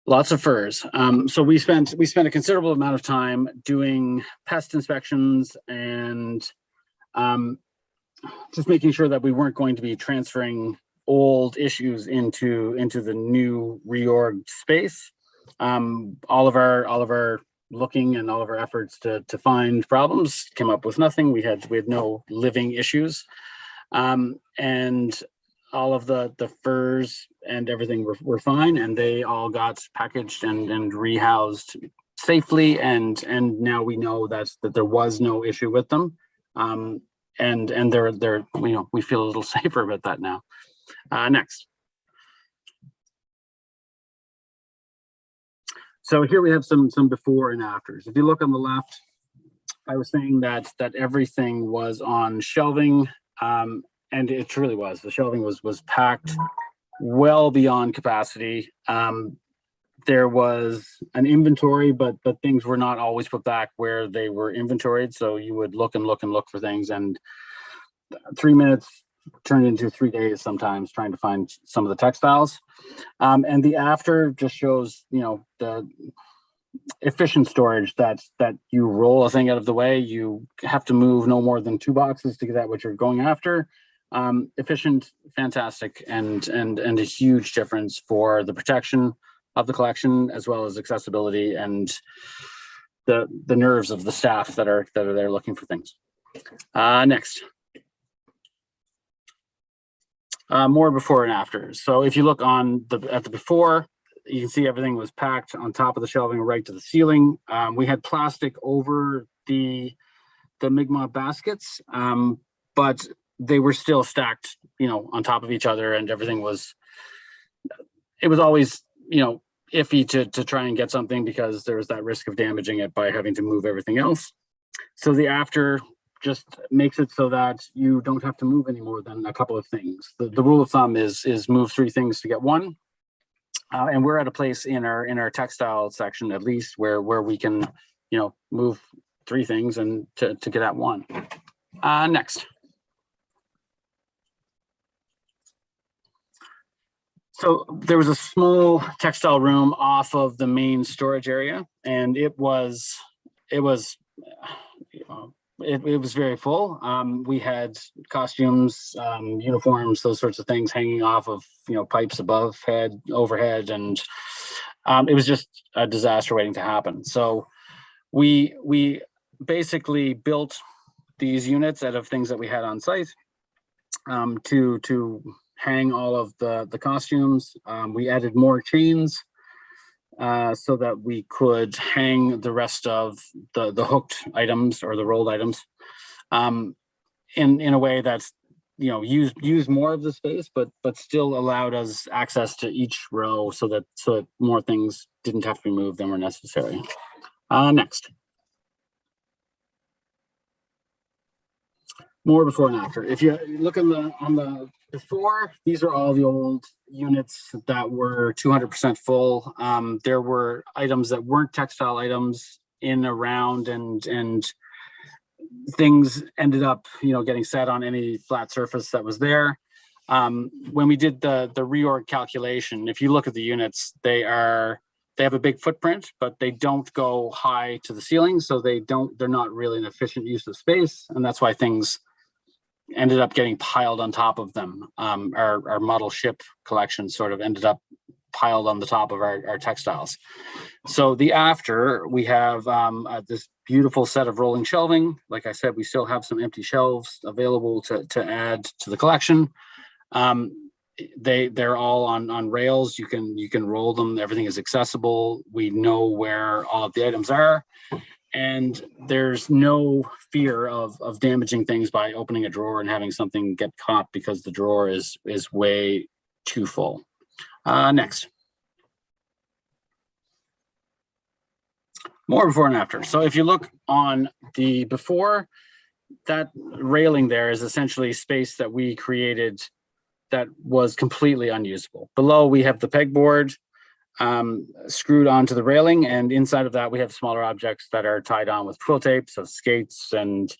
Lots of furs. So we spent a considerable amount of time doing pest inspections and just making sure that we weren't going to be transferring old issues into the new reorg space. All of our looking and all of our efforts to find problems came up with nothing. We had no living issues, and all of the furs and everything were fine, and they all got packaged and rehoused safely. And now we know that there was no issue with them, and they're we feel a little safer about that now. Next. So here we have some before and afters. If you look on the left, I was saying that everything was on shelving, and it truly was. The shelving was packed well beyond capacity. there was an inventory, but things were not always put back where they were inventoried. So you would look and look and look for things, and 3 minutes turned into 3 days sometimes trying to find some of the textiles. And the after just shows, you know, the efficient storage that you roll a thing out of the way. You have to move no more than 2 boxes to get at what you're going after. Efficient, fantastic, and a huge difference for the protection of the collection, as well as accessibility and the nerves of the staff that are there looking for things. Next. More before and after. So if you look at the before, you can see everything was packed on top of the shelving right to the ceiling. We had plastic over the Mi'kmaq baskets, but they were still stacked, you know, on top of each other, and everything was, it was always, you know, iffy to try and get something because there was that risk of damaging it by having to move everything else. So the after just makes it so that you don't have to move any more than a couple of things. The rule of thumb is move 3 things to get 1. And we're at a place in our textile section, at least, where we can, you know, move 3 things and to get at 1. Next. So there was a small textile room off of the main storage area, and it was very full. We had costumes, uniforms, those sorts of things hanging off of, you know, pipes above head, overhead, and it was just a disaster waiting to happen. So we basically built these units out of things that we had on site to hang all of the costumes. We added more chains so that we could hang the rest of the hooked items or the rolled items in a way that's, you know, use more of the space, but still allowed us access to each row so that more things didn't have to be moved than were necessary. Next. More before and after. If you look on the before, these are all the old units that were 200% full. There were items that weren't textile items in, around, and things ended up, you know, getting set on any flat surface that was there. When we did the reorg calculation, if you look at the units, they have a big footprint, but they don't go high to the ceiling, so they're not really an efficient use of space, and that's why things ended up getting piled on top of them. Our model ship collection sort of ended up piled on the top of our textiles. So the after, we have this beautiful set of rolling shelving. Like I said, we still have some empty shelves available to add to the collection. They're all on rails. You can roll them. Everything is accessible. We know where all of the items are, and there's no fear of damaging things by opening a drawer and having something get caught because the drawer is way too full. Next. More before and after. So if you look on the before, that railing there is essentially space that we created that was completely unusable. Below, we have the pegboard screwed onto the railing, and inside of that we have smaller objects that are tied on with twill tape, so skates and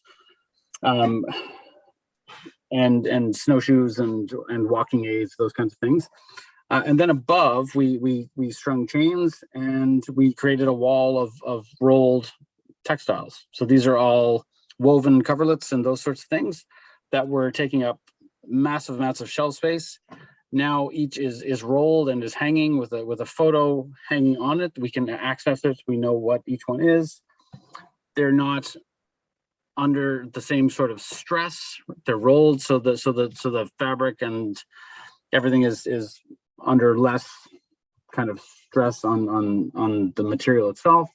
snowshoes and walking aids, those kinds of things. And then above, we strung chains, and we created a wall of rolled textiles. So these are all woven coverlets and those sorts of things that were taking up massive amounts of shelf space. Now each is rolled and is hanging with a photo hanging on it. We can access it. We know what each one is. They're not under the same sort of stress. They're rolled so the fabric and everything is under less kind of stress on the material itself,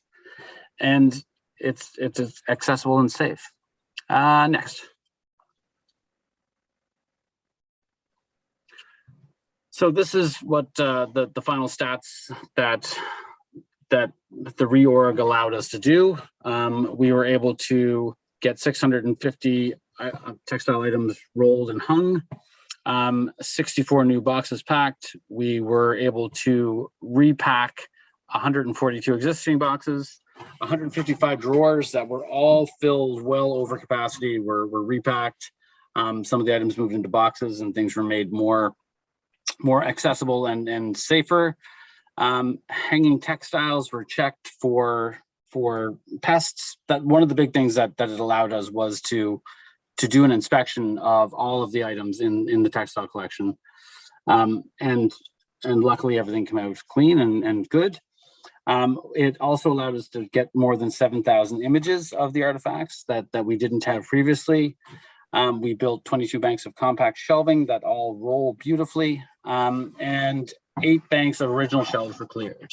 and it's accessible and safe. Next. So this is what the final stats that the reorg allowed us to do. We were able to get 650 textile items rolled and hung, 64 new boxes packed. We were able to repack 142 existing boxes, 155 drawers that were all filled well over capacity were repacked. Some of the items moved into boxes and things were made more accessible and safer. Hanging textiles were checked for pests. That one of the big things that it allowed us was to do an inspection of all of the items in the textile collection. And luckily everything came out clean and good. It also allowed us to get more than 7,000 images of the artifacts that we didn't have previously. We built 22 banks of compact shelving that all roll beautifully, and 8 banks of original shelves were cleared.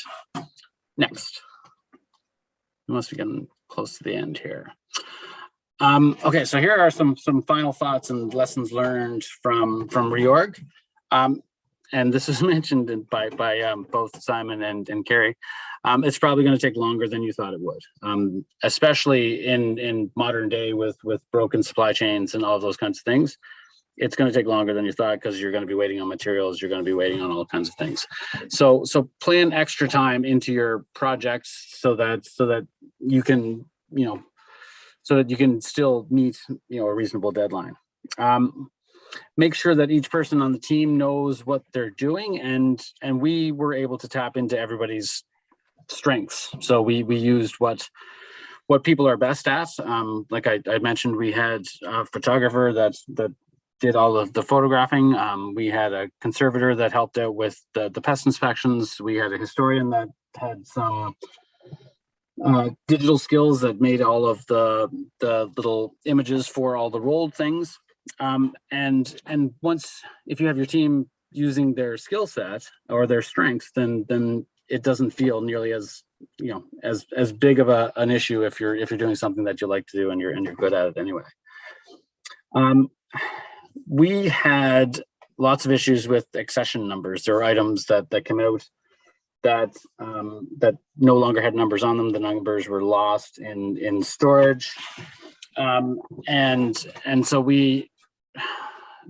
Next. We must be getting close to the end here. Okay, so here are some final thoughts and lessons learned from reorg. And this was mentioned by both Simon and Carrie. It's probably going to take longer than you thought it would, especially in modern day with broken supply chains and all of those kinds of things. It's going to take longer than you thought because you're going to be waiting on materials. You're going to be waiting on all kinds of things. So plan extra time into your projects so that you can, so that you can still meet, a reasonable deadline. Make sure that each person on the team knows what they're doing, and we were able to tap into everybody's strengths. So we used what people are best at. Like I mentioned, we had a photographer that did all of the photographing. We had a conservator that helped out with the pest inspections. We had a historian that had some digital skills that made all of the little images for all the rolled things. And once, if you have your team using their skill set or their strengths, then it doesn't feel nearly as as big of an issue if you're doing something that you like to do and you're good at it anyway. We had lots of issues with accession numbers. There were items that came out that no longer had numbers on them. The numbers were lost in storage, and so we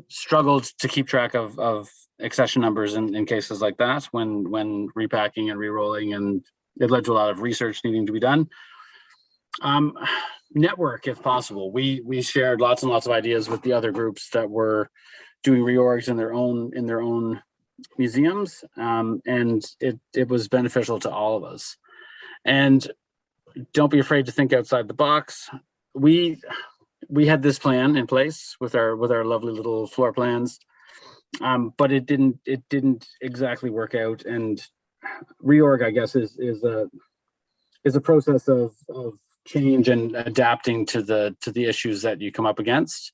struggled to keep track of accession numbers in cases like that when repacking and re-rolling, and it led to a lot of research needing to be done. Network if possible. We shared lots and lots of ideas with the other groups that were doing reorgs in their own museums, and it was beneficial to all of us. And don't be afraid to think outside the box. We had this plan in place with our lovely little floor plans, but it didn't exactly work out. And reorg, I guess, is a process of change and adapting to the issues that you come up against.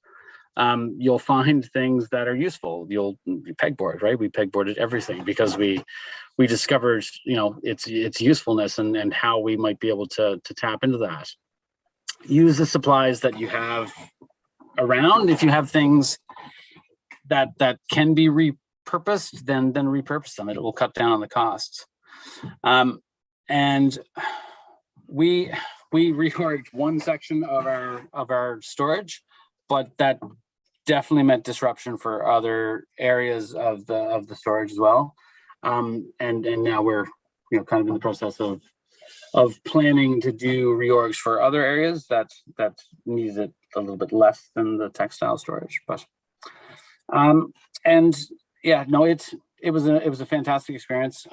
You'll find things that are useful. You'll pegboard, right? We pegboarded everything because we discovered its usefulness and how we might be able to tap into that. Use the supplies that you have around. If you have things that can be repurposed, then repurpose them. It will cut down on the costs. And we reorged one section of our storage, but that definitely meant disruption for other areas of the storage as well. And now we're kind of in the process of planning to do reorgs for other areas that needs it a little bit less than the textile storage. But and yeah, no, it was a fantastic experience.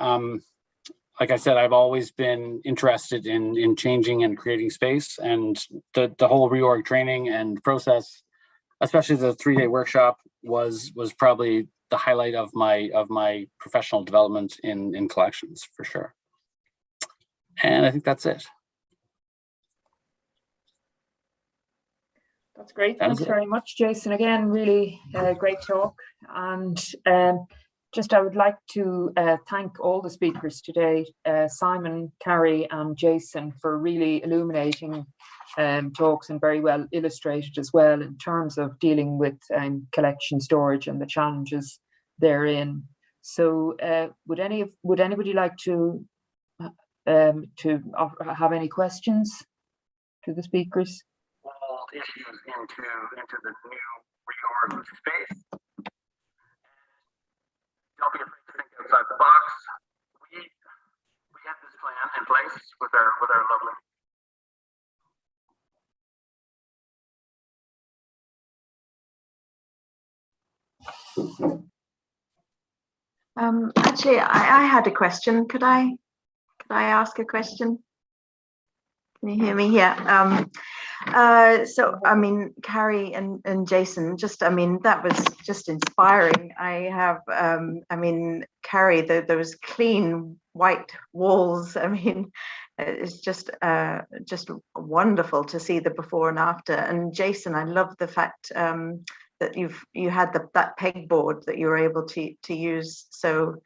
Like I said, I've always been interested in changing and creating space, and the whole reorg training and process, especially the 3-day workshop, was probably the highlight of my professional development in collections for sure. And I think that's it. That's great. Thanks very much, Jason. Again, really great talk. And I would like to thank all the speakers today, Simon, Carrie, and Jason, for really illuminating talks and very well illustrated as well in terms of dealing with collection storage and the challenges therein. So would anybody like to have any questions to the speakers? All issues into the new reorg space. Don't be afraid to think outside the box. We had this plan place with our lovely. Actually, I had a question. Could I ask a question? Can you hear me? Yeah. So, I mean, Carrie and Jason, I mean, that was just inspiring. I have, I mean, Carrie, those clean white walls, I mean, it's just wonderful to see the before and after. And Jason, I love the fact that you had that pegboard that you were able to use so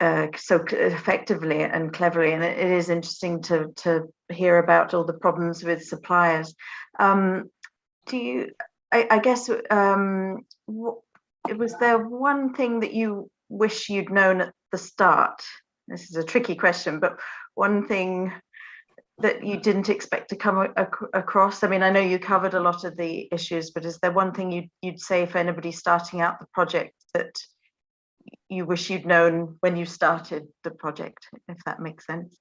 effectively and cleverly, and it is interesting to hear about all the problems with suppliers. I guess was there one thing that you wish you'd known at the start? This is a tricky question, but one thing that you didn't expect to come across? I mean, I know you covered a lot of the issues, but is there one thing you'd say for anybody starting out the project that you wish you'd known when you started the project, if that makes sense?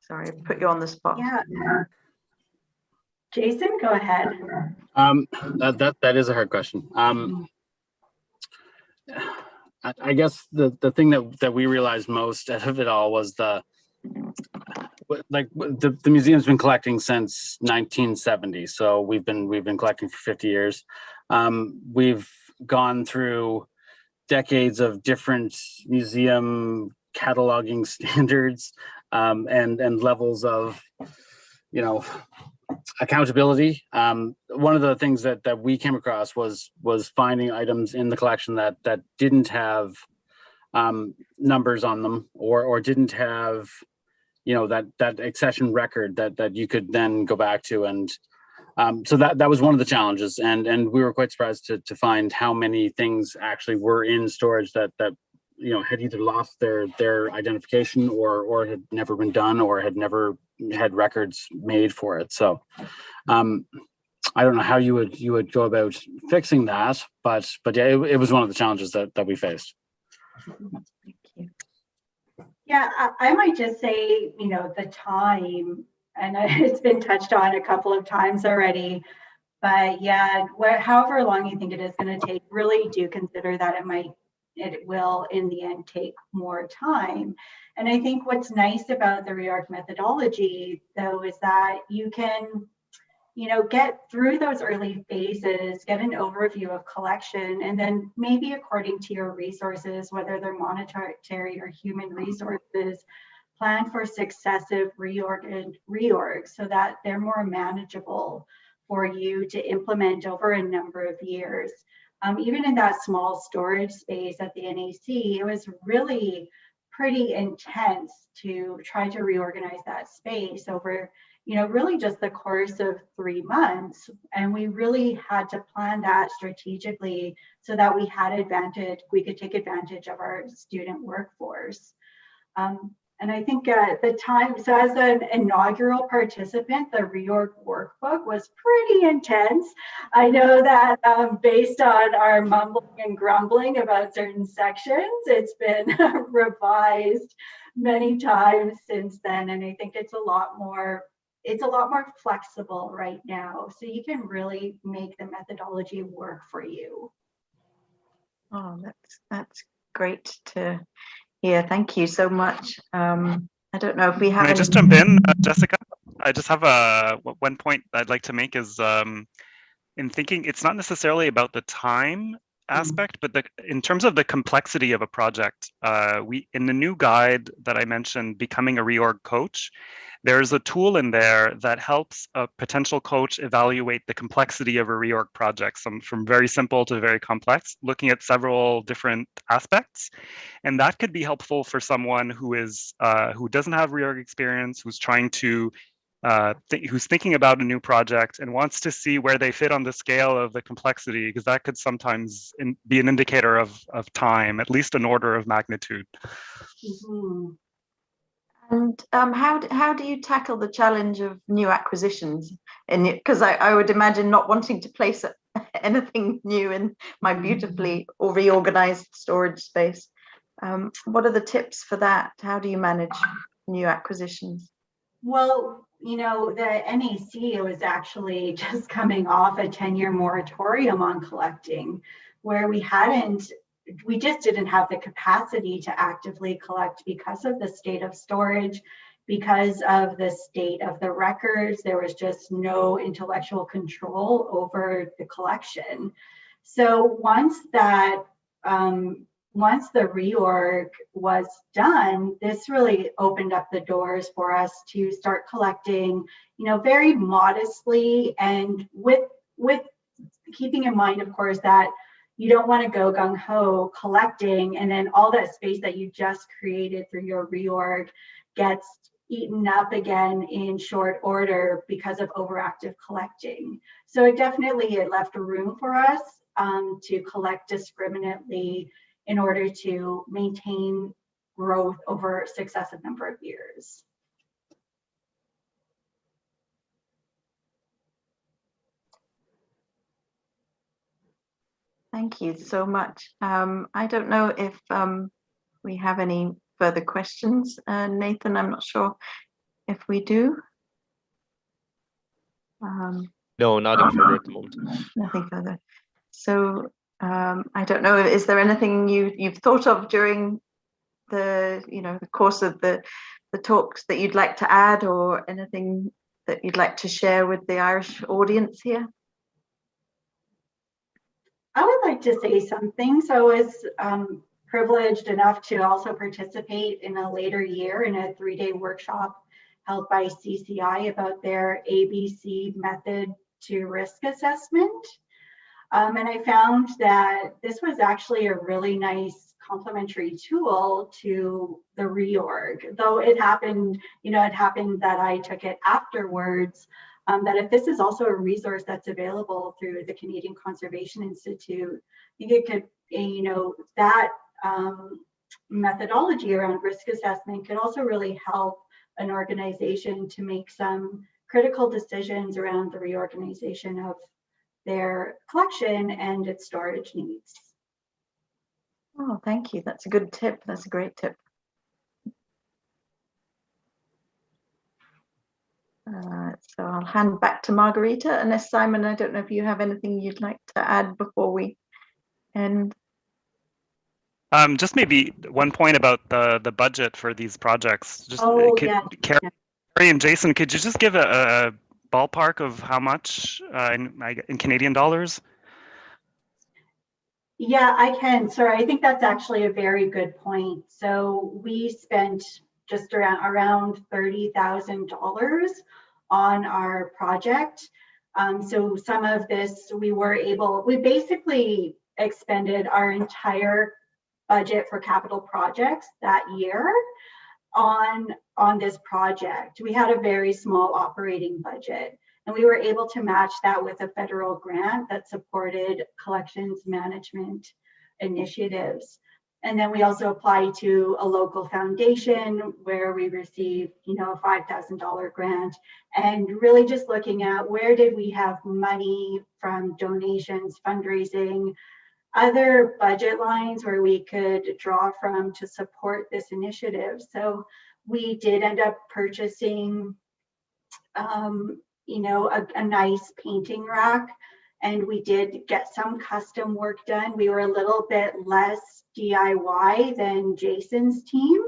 Sorry, I put you on the spot. Yeah. Jason, go ahead. That is a hard question. I guess the thing that we realized most out of it all was the museum's been collecting since 1970, so we've been collecting for 50 years. We've gone through decades of different museum cataloging standards and levels of, you know, accountability. One of the things that we came across was finding items in the collection that didn't have numbers on them or didn't have, you know, that accession record that you could then go back to. And so that was one of the challenges, and we were quite surprised to find how many things actually were in storage that you know had either lost their identification or had never been done or had never had records made for it. So I don't know how you would go about fixing that, but yeah, it was one of the challenges that we faced. Thank you. Yeah, I might just say, you know, the time, and it's been touched on a couple of times already, but yeah, however long you think it is going to take, really do consider that it will in the end take more time. And I think what's nice about the reorg methodology, though, is that you can, you know, get through those early phases, get an overview of collection, and then maybe according to your resources, whether they're monetary or human resources, plan for successive reorgs so that they're more manageable for you to implement over a number of years. Even in that small storage space at the NAC, it was really pretty intense to try to reorganize that space over, you know, really just the course of 3 months. And we really had to plan that strategically so that we could take advantage of our student workforce. And I think the time, so as an inaugural participant, the reorg workbook was pretty intense. I know that based on our mumbling and grumbling about certain sections, it's been revised many times since then. And I think it's a lot more flexible right now. So you can really make the methodology work for you. Oh, that's great to hear. Thank you so much. I don't know if we have. Can I just jump in, Jessica? I just have one point I'd like to make is in thinking it's not necessarily about the time aspect, but in terms of the complexity of a project, we in the new guide that I mentioned, Becoming a Reorg Coach, there's a tool in there that helps a potential coach evaluate the complexity of a reorg project, from very simple to very complex, looking at several different aspects. And that could be helpful for someone who doesn't have reorg experience, who's trying to who's thinking about a new project and wants to see where they fit on the scale of the complexity, because that could sometimes be an indicator of time, at least an order of magnitude. Mm-hmm. And how do you tackle the challenge of new acquisitions? And because I would imagine not wanting to place anything new in my beautifully or reorganized storage space. What are the tips for that? How do you manage new acquisitions? Well, you know, the NAC was actually just coming off a 10-year moratorium on collecting, where we just didn't have the capacity to actively collect because of the state of storage, because of the state of the records. There was just no intellectual control over the collection. So once the reorg was done, this really opened up the doors for us to start collecting, you know, very modestly, and with keeping in mind, of course, that you don't want to go gung-ho collecting and then all that space that you just created through your reorg gets eaten up again in short order because of overactive collecting. So it left room for us to collect discriminately in order to maintain growth over a successive number of years. Thank you so much. I don't know if we have any further questions. Nathan, I'm not sure if we do. No, nothing further at the moment. Nothing further. So I don't know, is there anything you've thought of during the course of the talks that you'd like to add, or anything that you'd like to share with the Irish audience here? I would like to say something. So I was privileged enough to also participate in a later year in a 3-day workshop held by CCI about their ABC method to risk assessment. And I found that this was actually a really nice complementary tool to the reorg, though it happened that I took it afterwards, that if this is also a resource that's available through the Canadian Conservation Institute, I think it could, that methodology around risk assessment could also really help an organization to make some critical decisions around the reorganization of their collection and its storage needs. Oh, thank you. That's a good tip. That's a great tip. So I'll hand back to Margarita, unless Simon, I don't know if you have anything you'd like to add before we end. Just maybe one point about the budget for these projects. Just Carrie and Jason, could you just give a ballpark of how much in Canadian dollars? Yeah, I can. Sorry, I think that's actually a very good point. So we spent just around $30,000 on our project. So some of this we basically expended our entire budget for capital projects that year on this project. We had a very small operating budget, and we were able to match that with a federal grant that supported collections management initiatives. And then we also applied to a local foundation where we received, a $5,000 grant, and really just looking at where did we have money from donations, fundraising, other budget lines where we could draw from to support this initiative. So we did end up purchasing, a nice painting rack, and we did get some custom work done. We were a little bit less DIY than Jason's team.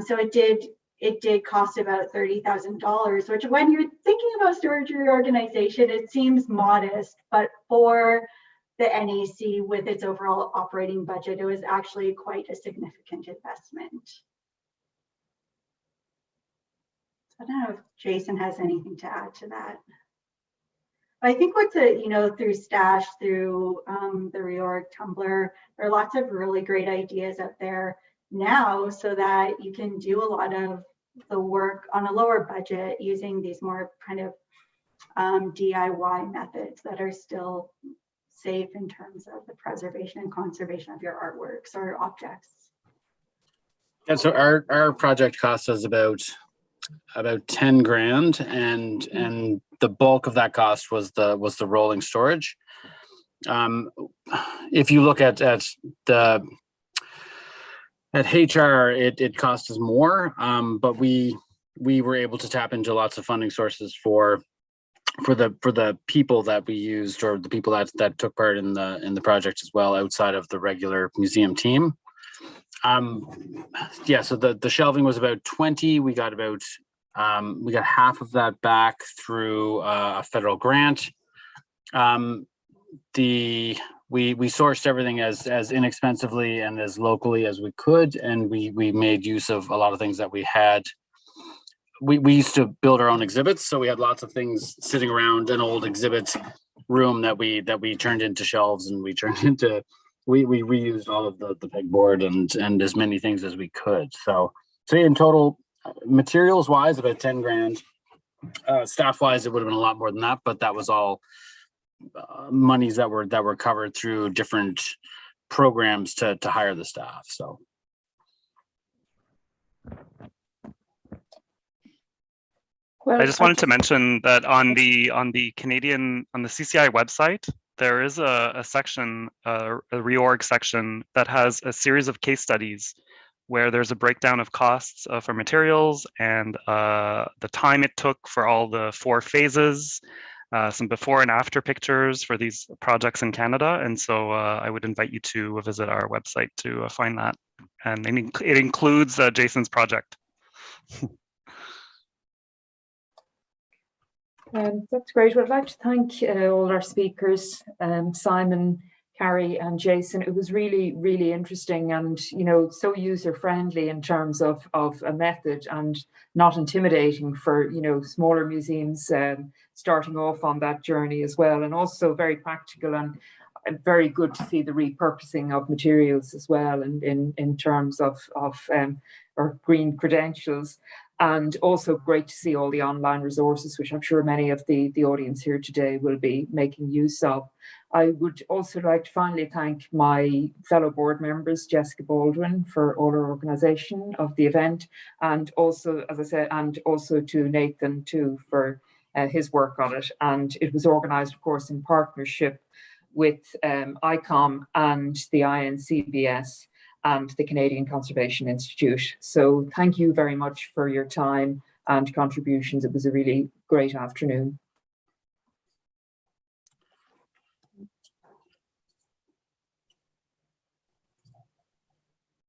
So it did cost about $30,000, which when you're thinking about storage reorganization, it seems modest, but for the NAC with its overall operating budget, it was actually quite a significant investment. I don't know if Jason has anything to add to that. But I think through Stash, through the Reorg Tumblr, there are lots of really great ideas out there now so that you can do a lot of the work on a lower budget using these more kind of DIY methods that are still safe in terms of the preservation and conservation of your artworks or objects. And so our project cost us about 10 grand, and the bulk of that cost was the rolling storage. If you look at HR, it cost us more, but we were able to tap into lots of funding sources for the people that we used, or the people that took part in the project as well, outside of the regular museum team. Yeah, so the shelving was about 20. We got about we got half of that back through a federal grant. We sourced everything as inexpensively and as locally as we could, and we made use of a lot of things that we had. We used to build our own exhibits, so we had lots of things sitting around an old exhibit room that we turned into shelves, and we reused all of the pegboard and as many things as we could. So in total, materials wise, about 10 grand. Staff wise, it would have been a lot more than that, but that was all monies that were covered through different programs to hire the staff. So well, I just wanted to mention that on the CCI website, there is a section, a reorg section, that has a series of case studies where there's a breakdown of costs for materials and the time it took for all the 4 phases, some before and after pictures for these projects in Canada. And so I would invite you to visit our website to find that. And it includes Jason's project. That's great. Well, I'd like to thank all our speakers, Simon, Carrie and Jason. It was really, really interesting and, so user-friendly in terms of a method, and not intimidating for, smaller museums starting off on that journey as well, and also very practical and very good to see the repurposing of materials as well in terms of our green credentials. And also great to see all the online resources, which I'm sure many of the audience here today will be making use of. I would also like to finally thank my fellow board members, Jessica Baldwin, for all her organisation of the event, and also, as I said, and also to Nathan too for his work on it. And it was organised, of course, in partnership with ICCROM and the INCBS and the Canadian Conservation Institute. So thank you very much for your time and contributions. It was a really great afternoon.